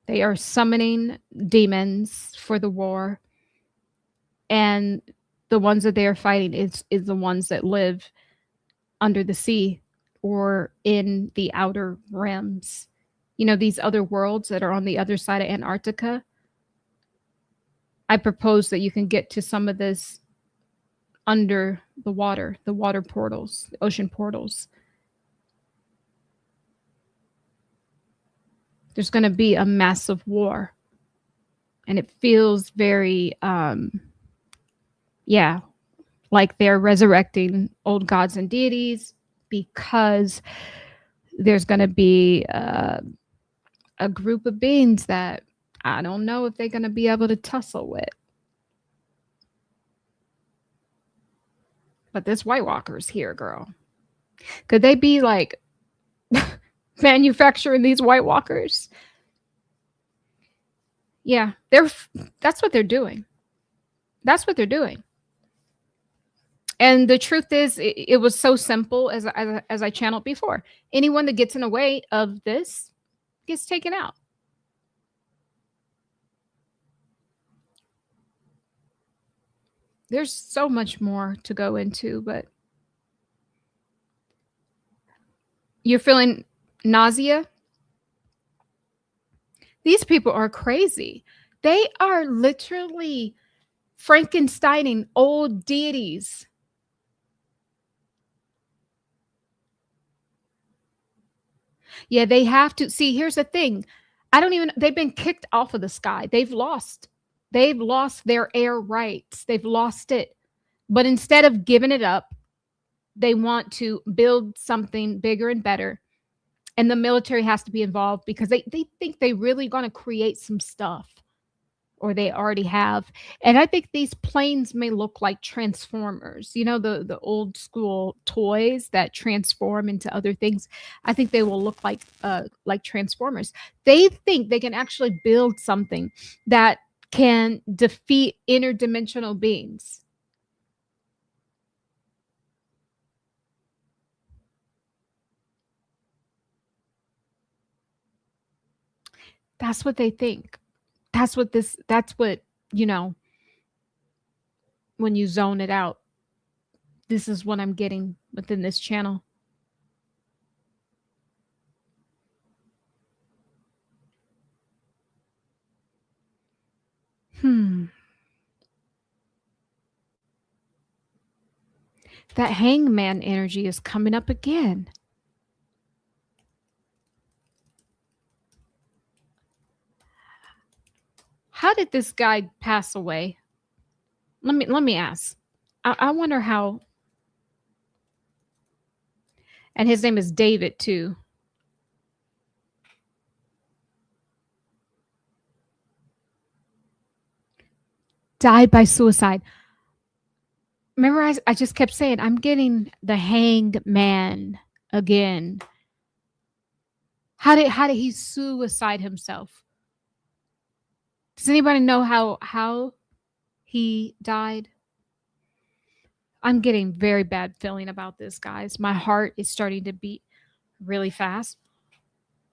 They are summoning demons for the war. And the ones that they are fighting is the ones that live under the sea or in the outer rims. These other worlds that are on the other side of Antarctica. I propose that you can get to some of this under the water portals, the ocean portals. There's going to be a massive war. And it feels very, like they're resurrecting old gods and deities, because there's going to be a group of beings that I don't know if they're going to be able to tussle with. But this White Walker's here, girl. Could they be like manufacturing these White Walkers? Yeah, that's what they're doing. That's what they're doing. And the truth is, it was so simple, as I channeled before. Anyone that gets in the way of this gets taken out. There's so much more to go into, but you're feeling nausea? These people are crazy. They are literally Frankensteining old deities. Yeah, they have to. See, here's the thing. They've been kicked off of the sky. They've lost their air rights. They've lost it. But instead of giving it up, they want to build something bigger and better. And the military has to be involved, because they think they really going to create some stuff. or they already have. And I think these planes may look like transformers, you know, the old school toys that transform into other things. I think they will look like transformers. They think they can actually build something that can defeat interdimensional beings. That's what they think. That's what, you know, when you zone it out, this is what I'm getting within this channel. That hangman energy is coming up again. How did this guy pass away? Let me ask. I wonder how. And his name is David too. Died by suicide. Remember, I just kept saying, I'm getting the hanged man again. How did he suicide himself? Does anybody know how he died? I'm getting very bad feeling about this, guys. My heart is starting to beat really fast.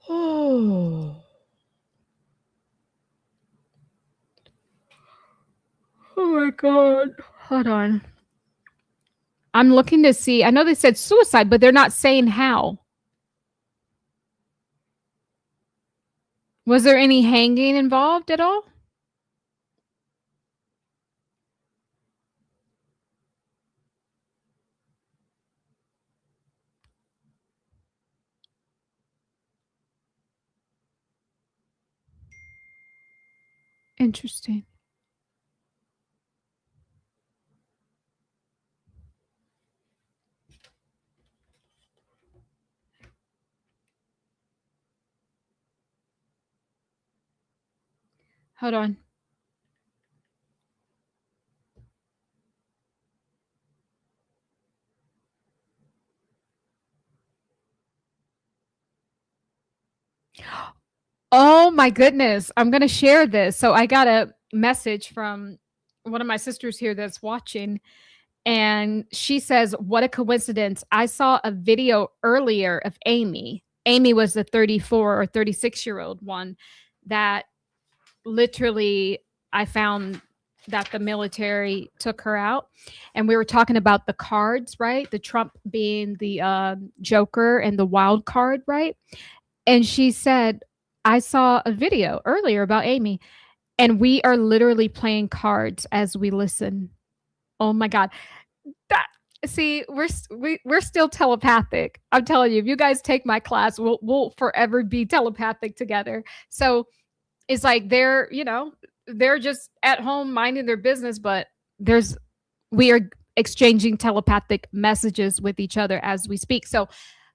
Oh. Oh my God. Hold on. I'm looking to see. I know they said suicide, but they're not saying how. Was there any hanging involved at all? Interesting. Hold on. Oh my goodness. I'm going to share this. So I got a message from one of my sisters here that's watching, and she says, what a coincidence. I saw a video earlier of Amy. Amy was the 34 or 36-year-old one that literally I found that the military took her out. And we were talking about the cards, right? The Trump being the Joker and the wild card, right? And she said, I saw a video earlier about Amy, and we are literally playing cards as we listen. Oh my God. See, we're still telepathic. I'm telling you, if you guys take my class, we'll forever be telepathic together. So it's like they're just at home minding their business, but we are exchanging telepathic messages with each other as we speak. So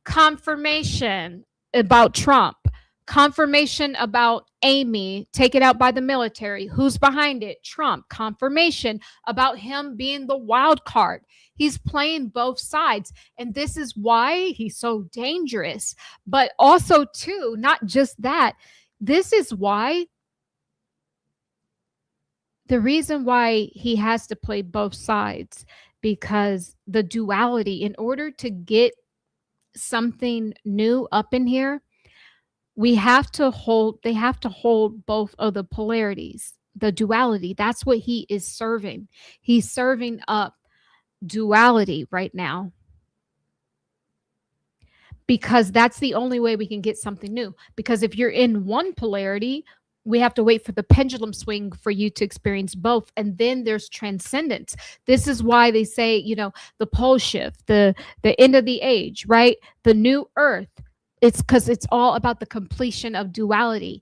confirmation about Trump, confirmation about Amy taken out by the military. Who's behind it? Trump. Confirmation about him being the wild card. He's playing both sides. And this is why he's so dangerous. But also, too, not just that, this is why the reason why he has to play both sides, because the duality, in order to get something new up in here, they have to hold both of the polarities, the duality. That's what he is serving. He's serving up duality right now, because that's the only way we can get something new. Because if you're in one polarity, we have to wait for the pendulum swing for you to experience both. And then there's transcendence. This is why they say, the pole shift, the end of the age, right? The new earth. It's because it's all about the completion of duality.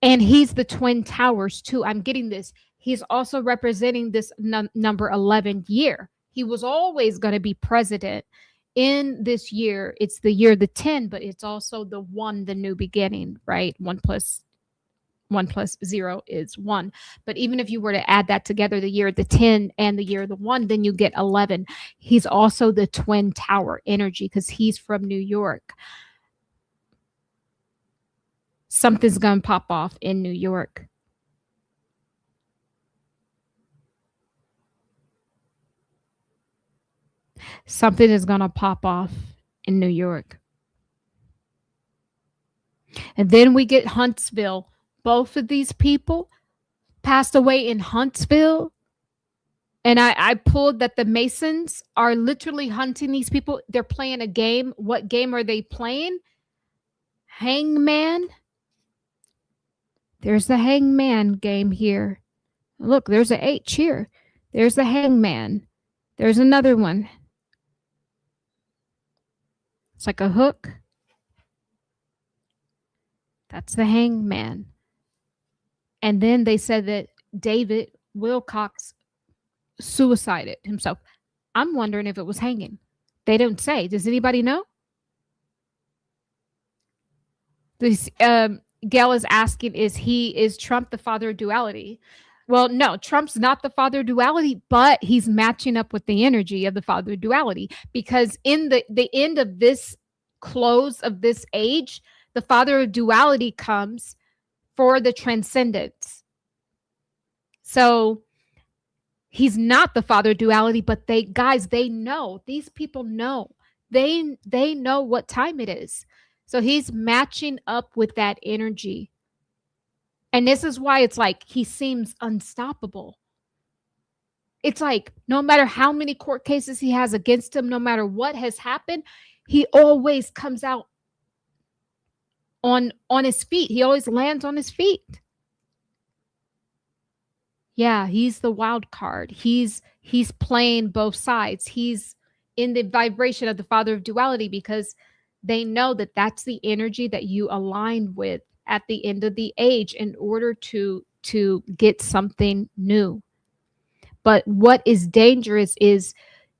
And he's the twin towers too. I'm getting this. He's also representing this number 11 year. He was always going to be president in this year. It's the year the 10, but it's also the 1, the new beginning, right? 1 plus 1 plus 0 is 1. But even if you were to add that together, the year of the 10 and the year of the 1, then you get 11. He's also the twin tower energy because he's from New York. Something's going to pop off in New York. Something is going to pop off in New York. And then we get Huntsville. Both of these people passed away in Huntsville. And I pulled that the Masons are literally hunting these people. They're playing a game. What game are they playing? Hangman. There's the Hangman game here. Look, there's an H here. There's the Hangman. There's another one. It's like a hook. That's the Hangman. And then they said that David Wilcock suicided himself. I'm wondering if it was hanging. They don't say. Does anybody know? This Gail is asking, is Trump the father of duality? Well, no, Trump's not the father of duality, but he's matching up with the energy of the father of duality, because in the end of this close of this age, the father of duality comes for the transcendence. So he's not the father of duality, but they know. These people know. They know what time it is. So he's matching up with that energy. And this is why it's like he seems unstoppable. It's like no matter how many court cases he has against him, no matter what has happened, he always comes out on his feet. He always lands on his feet. Yeah, he's the wild card. He's playing both sides. He's in the vibration of the father of duality because they know that that's the energy that you align with at the end of the age in order to get something new. But what is dangerous is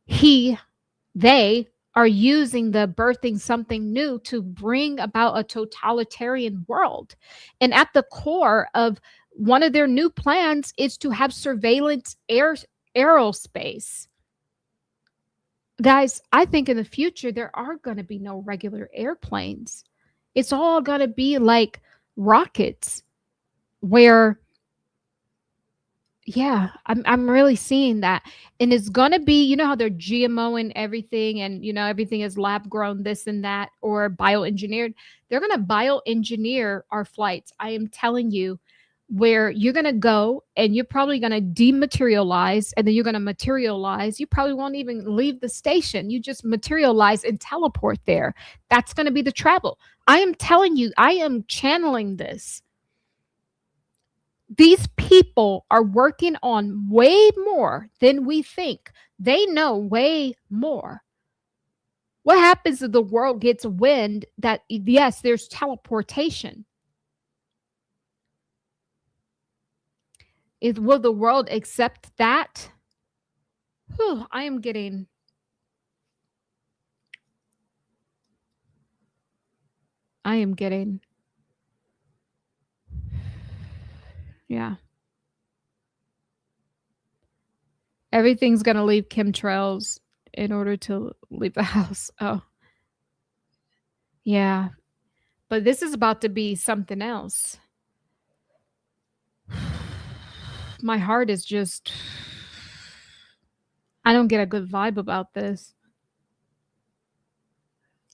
they are using the birthing something new to bring about a totalitarian world. And at the core of one of their new plans is to have surveillance aerospace. Guys, I think in the future, there are going to be no regular airplanes. It's all going to be like rockets where, yeah, I'm really seeing that. And it's going to be, you know how they're GMOing everything and, you know, everything is lab grown, this and that, or bioengineered. They're going to bioengineer our flights. I am telling you, where you're going to go and you're probably going to dematerialize and then you're going to materialize. You probably won't even leave the station. You just materialize and teleport there. That's going to be the travel. I am telling you, I am channeling this. These people are working on way more than we think. They know way more. What happens if the world gets wind that, yes, there's teleportation? Will the world accept that? Whew, I am getting... Yeah. Everything's going to leave chemtrails in order to leave the house. Oh. Yeah. But this is about to be something else. My heart is just... I don't get a good vibe about this.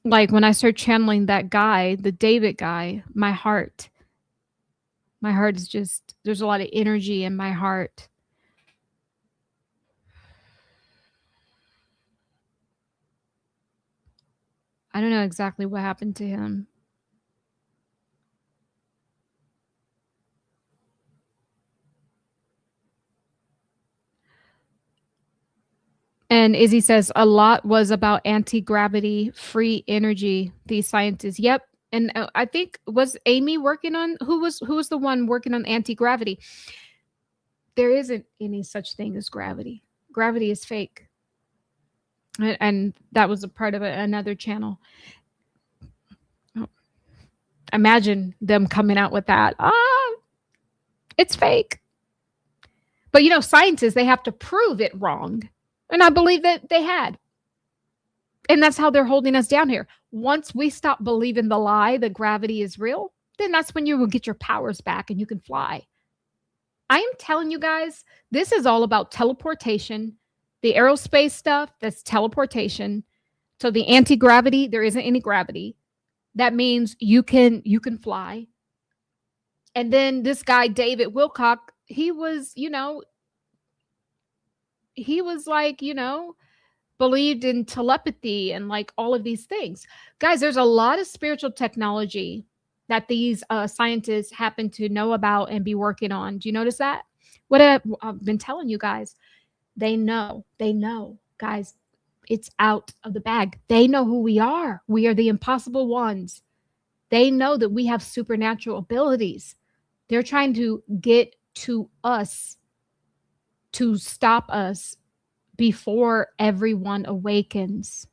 Like when I start channeling that guy, the David guy, my heart is just... There's a lot of energy in my heart. I don't know exactly what happened to him. And Izzy says a lot was about anti-gravity, free energy. These scientists, yep. And I think was Amy working on who was the one working on anti-gravity? There isn't any such thing as gravity. Gravity is fake. And that was a part of another channel. Oh. Imagine them coming out with that. It's fake. But you know, scientists, they have to prove it wrong. And I believe that they had. And that's how they're holding us down here. Once we stop believing the lie that gravity is real, then that's when you will get your powers back and you can fly. I am telling you guys, this is all about teleportation. The aerospace stuff, that's teleportation. So the anti-gravity, there isn't any gravity. That means you can fly. And then this guy, David Wilcock, he was, you know, he was like, you know, believed in telepathy and like all of these things. Guys, there's a lot of spiritual technology that these scientists happen to know about and be working on. Do you notice that? What I've been telling you guys, they know, guys, it's out of the bag. They know who we are. We are the impossible ones. They know that we have supernatural abilities. They're trying to get to us to stop us before everyone awakens.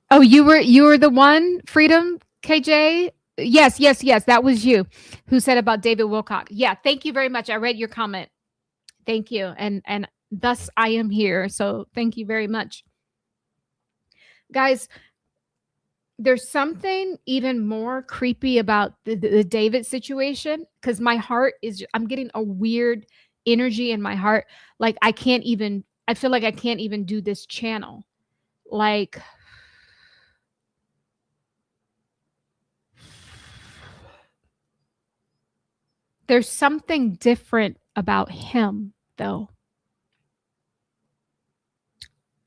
Oh, you were the one, Freedom KJ? Yes, that was you who said about David Wilcock. Yeah, thank you very much. I read your comment. Thank you. And thus I am here. So thank you very much. Guys, there's something even more creepy about the David situation, because my heart is, I'm getting a weird energy in my heart. Like I feel like I can't even do this channel. Like, there's something different about him, though.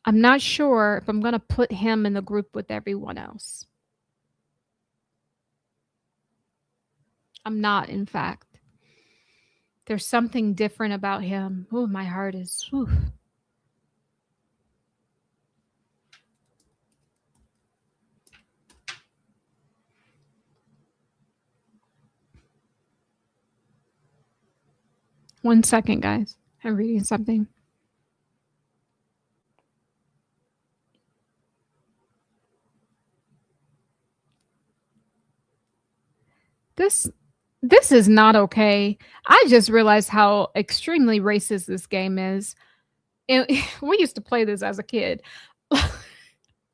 I'm not sure if I'm going to put him in the group with everyone else. I'm not, in fact. There's something different about him. Oh, my heart is... Whew. One second, guys. I'm reading something. This is not okay. I just realized how extremely racist this game is. And we used to play this as a kid.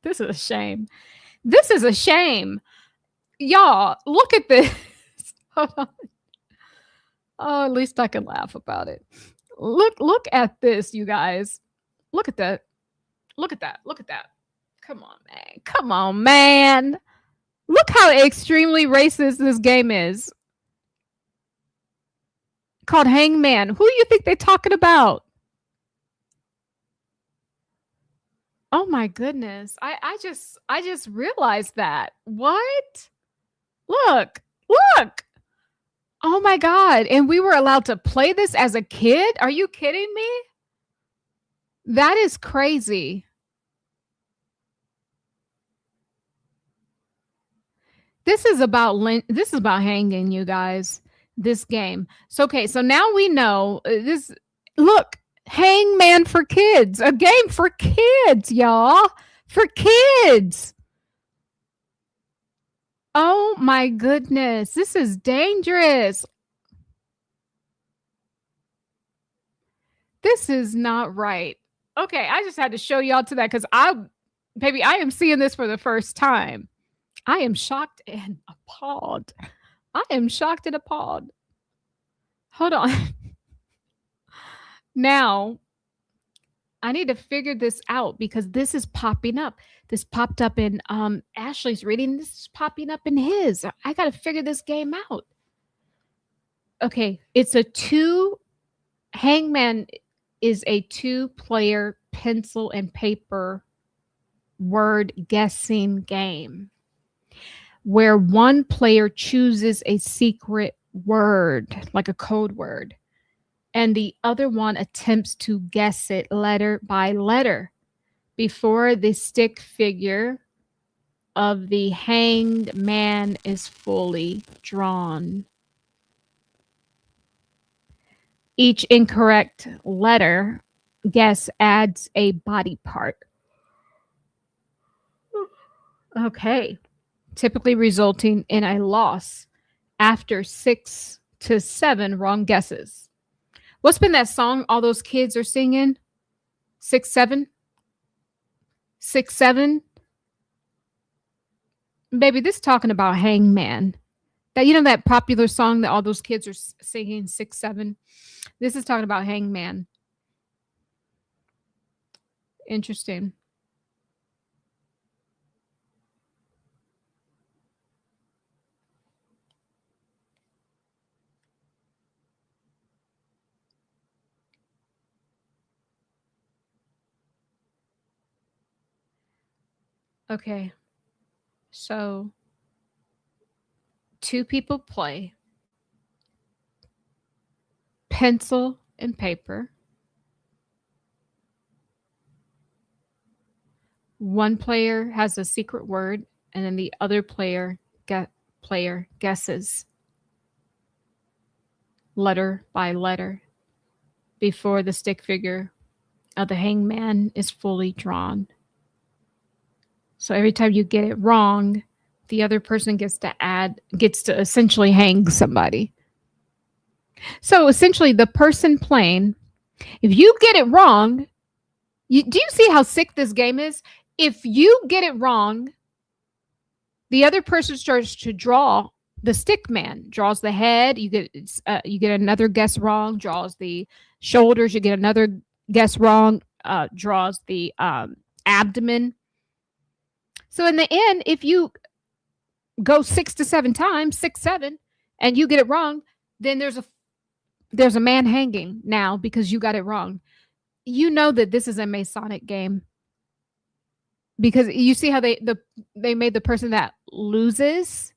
This is a shame. This is a shame. Y'all, look at this. Hold on. Oh, at least I can laugh about it. Look at this, you guys. Look at that. Look at that. Look at that. Come on, man. Come on, man. Look how extremely racist this game is. Called Hangman. Who do you think they're talking about? Oh my goodness. I just realized that. What? Look. Oh my God. And we were allowed to play this as a kid? Are you kidding me? That is crazy. This is about hanging, you guys. This game. So okay, so now we know this. Look, Hangman for kids. A game for kids, y'all. For kids. Oh my goodness. This is dangerous. This is not right. Okay, I just had to show y'all to that because I am seeing this for the first time. I am shocked and appalled. Hold on. Now, I need to figure this out because this is popping up. This popped up in Ashley's reading. This is popping up in his. I got to figure this game out. Okay, Hangman is a 2-player pencil and paper word guessing game where one player chooses a secret word, like a code word, and the other one attempts to guess it letter by letter before the stick figure of the hanged man is fully drawn. Each incorrect letter guess adds a body part. Okay. Typically resulting in a loss after 6 to 7 wrong guesses. What's been that song all those kids are singing? 6, 7? 6, 7? Baby, this is talking about Hangman. That, you know, that popular song that all those kids are singing, 6, 7? This is talking about Hangman. Interesting. Okay. So 2 people play. Pencil and paper. One player has a secret word, and then the other player guesses letter by letter before the stick figure of the hangman is fully drawn. So every time you get it wrong, the other person gets to essentially hang somebody. So essentially the person playing, if you get it wrong, do you see how sick this game is? If you get it wrong, the other person starts to draw. The stick man draws the head. You get another guess wrong. Draws the shoulders. You get another guess wrong. Draws the abdomen. So in the end, if you go 6 to 7 times, 6, 7, and you get it wrong, then there's a man hanging now because you got it wrong. You know that this is a Masonic game. Because you see how they made the person that loses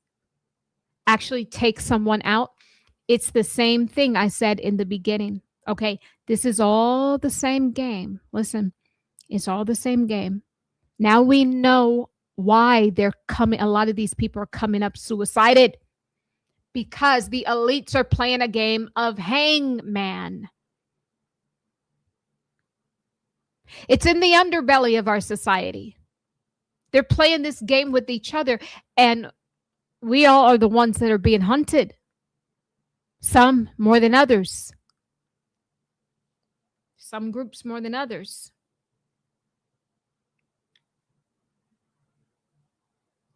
actually take someone out. It's the same thing I said in the beginning. Okay, this is all the same game. Listen, it's all the same game. Now we know why they're coming. A lot of these people are coming up suicided because the elites are playing a game of hangman. It's in the underbelly of our society. They're playing this game with each other, and we all are the ones that are being hunted. Some more than others. Some groups more than others.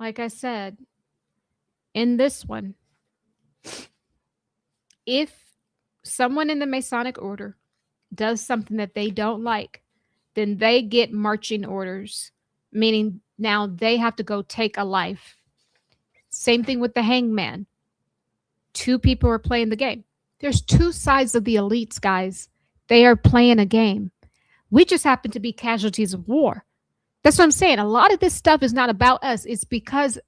Like I said, in this one, if someone in the Masonic order does something that they don't like, then they get marching orders, meaning now they have to go take a life. Same thing with the hangman. 2 people are playing the game. There's 2 sides of the elites, guys. They are playing a game. We just happen to be casualties of war. That's what I'm saying. A lot of this stuff is not about us. It's because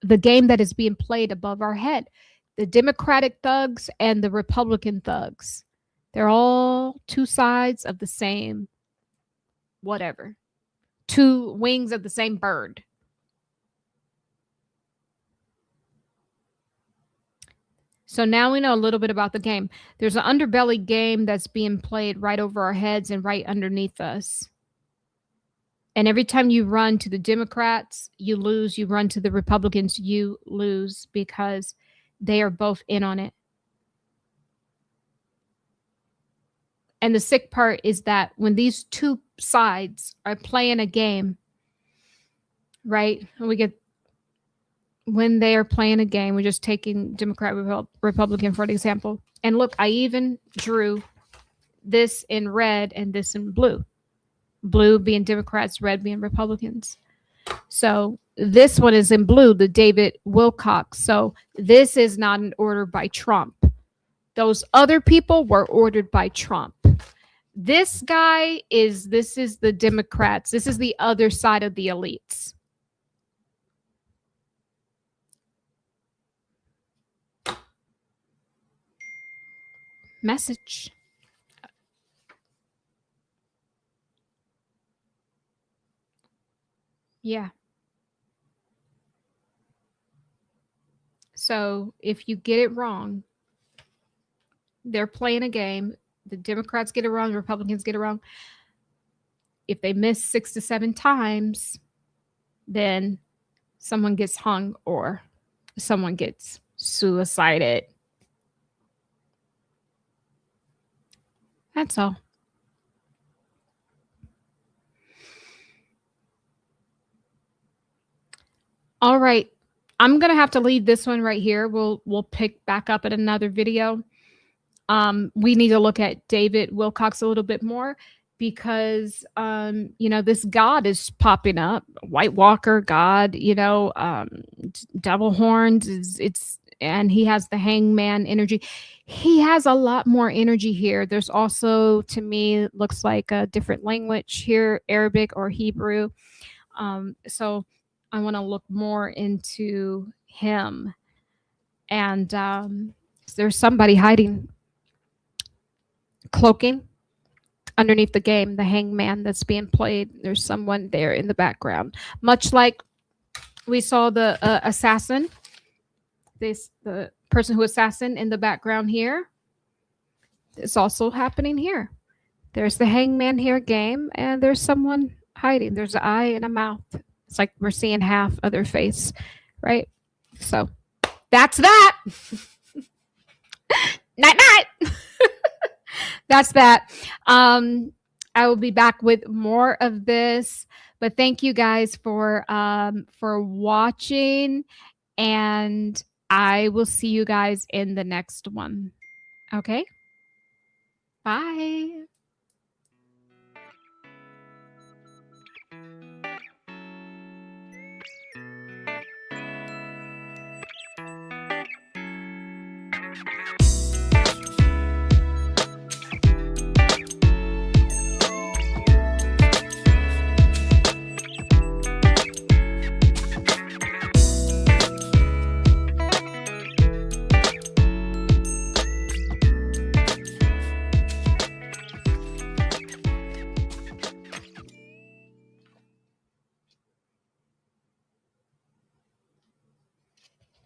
the game that is being played above our head. The Democratic thugs and the Republican thugs. They're all 2 sides of the same whatever. 2 wings of the same bird. So now we know a little bit about the game. There's an underbelly game that's being played right over our heads and right underneath us. And every time you run to the Democrats, you lose. You run to the Republicans, you lose because they are both in on it. And the sick part is that when these 2 sides are playing a game, right? When they are playing a game, we're just taking Democrat, Republican for an example. And look, I even drew this in red and this in blue. Blue being Democrats, red being Republicans. So this one is in blue, the David Wilcock. So this is not an order by Trump. Those other people were ordered by Trump. This is the Democrats. This is the other side of the elites. Message. Yeah. So if you get it wrong, they're playing a game. The Democrats get it wrong, the Republicans get it wrong. If they miss 6 to 7 times, then someone gets hung or someone gets suicided. That's all. All right. I'm going to have to leave this one right here. We'll pick back up at another video. We need to look at David Wilcock a little bit more because, you know, this God is popping up. White Walker God, you know, devil horns. And he has the Hangman energy. He has a lot more energy here. There's also, to me, looks like a different language here, Arabic or Hebrew. So I want to look more into him. And there's somebody hiding, cloaking underneath the game, the Hangman that's being played. There's someone there in the background, much like we saw the assassin. The person who assassin in the background here. It's also happening here. There's the Hangman here game, and there's someone hiding. There's an eye and a mouth. It's like we're seeing half of their face, right? So that's that. Night night. That's that. I will be back with more of this, but thank you guys for watching, and I will see you guys in the next one. Okay? Bye.